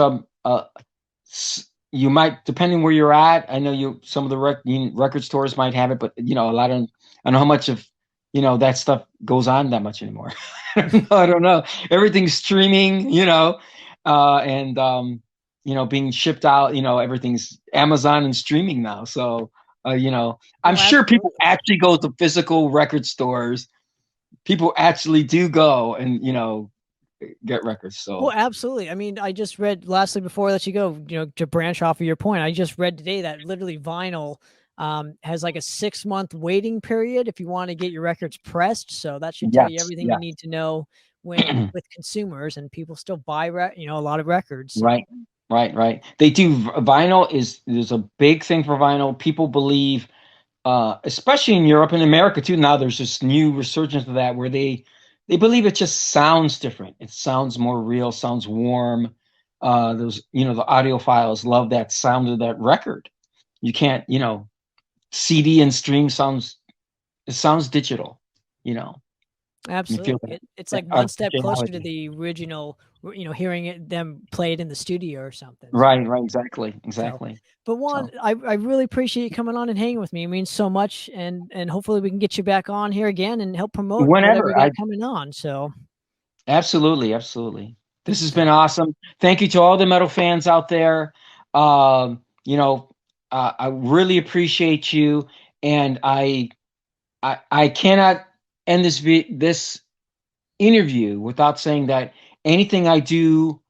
you might, depending where you're at. I know some of the record stores might have it, but a lot of, I don't know how much of that stuff goes on that much anymore. I don't know. Everything's streaming, and being shipped out. Everything's Amazon and streaming now. So I'm sure people actually go to physical record stores. People actually do go and get records. So well, absolutely. I mean, I just read, lastly before I let you go, to branch off of your point, I just read today that literally vinyl has like a 6-month waiting period if you want to get your records pressed. So that should tell you everything you need to know when with consumers, and people still buy a lot of records. So. Right. They do. Vinyl there's a big thing for vinyl. People believe, especially in Europe and America too. Now there's this new resurgence of that where they believe it just sounds different. It sounds more real, sounds warm. Those the audiophiles love that sound of that record. You can't CD and stream sounds digital, Absolutely. It's like one step closer to the original, hearing them play it in the studio or something. Right. Exactly. So, but Juan, I really appreciate you coming on and hanging with me. It means so much, and hopefully we can get you back on here again and help promote whatever you got coming on. So absolutely. This has been awesome. Thank you to all the metal fans out there. I really appreciate you, and I cannot end this interview without saying that anything I do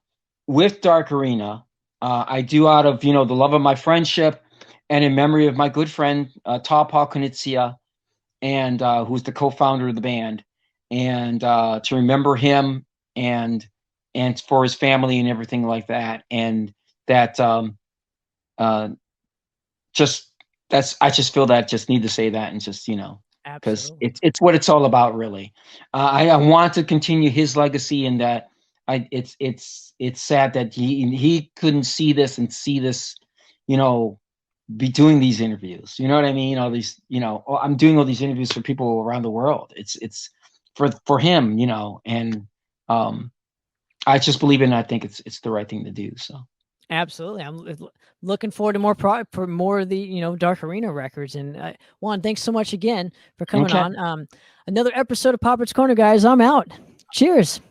with Dark Arena, I do out of the love of my friendship and in memory of my good friend Paul Konitsia, and who's the co-founder of the band, and to remember him and for his family and everything like that, and that I just feel that just need to say that, and just because it's what it's all about, really. I want to continue his legacy, and that it's sad that he couldn't see this be doing these interviews. You know what I mean? All these, I'm doing all these interviews for people around the world. It's for him, and I just believe in it. I think it's the right thing to do. So. Absolutely. I'm looking forward to more of the, Dark Arena records. And Juan, thanks so much again for coming on. Another episode of Poppitt's Corner, guys. I'm out. Cheers.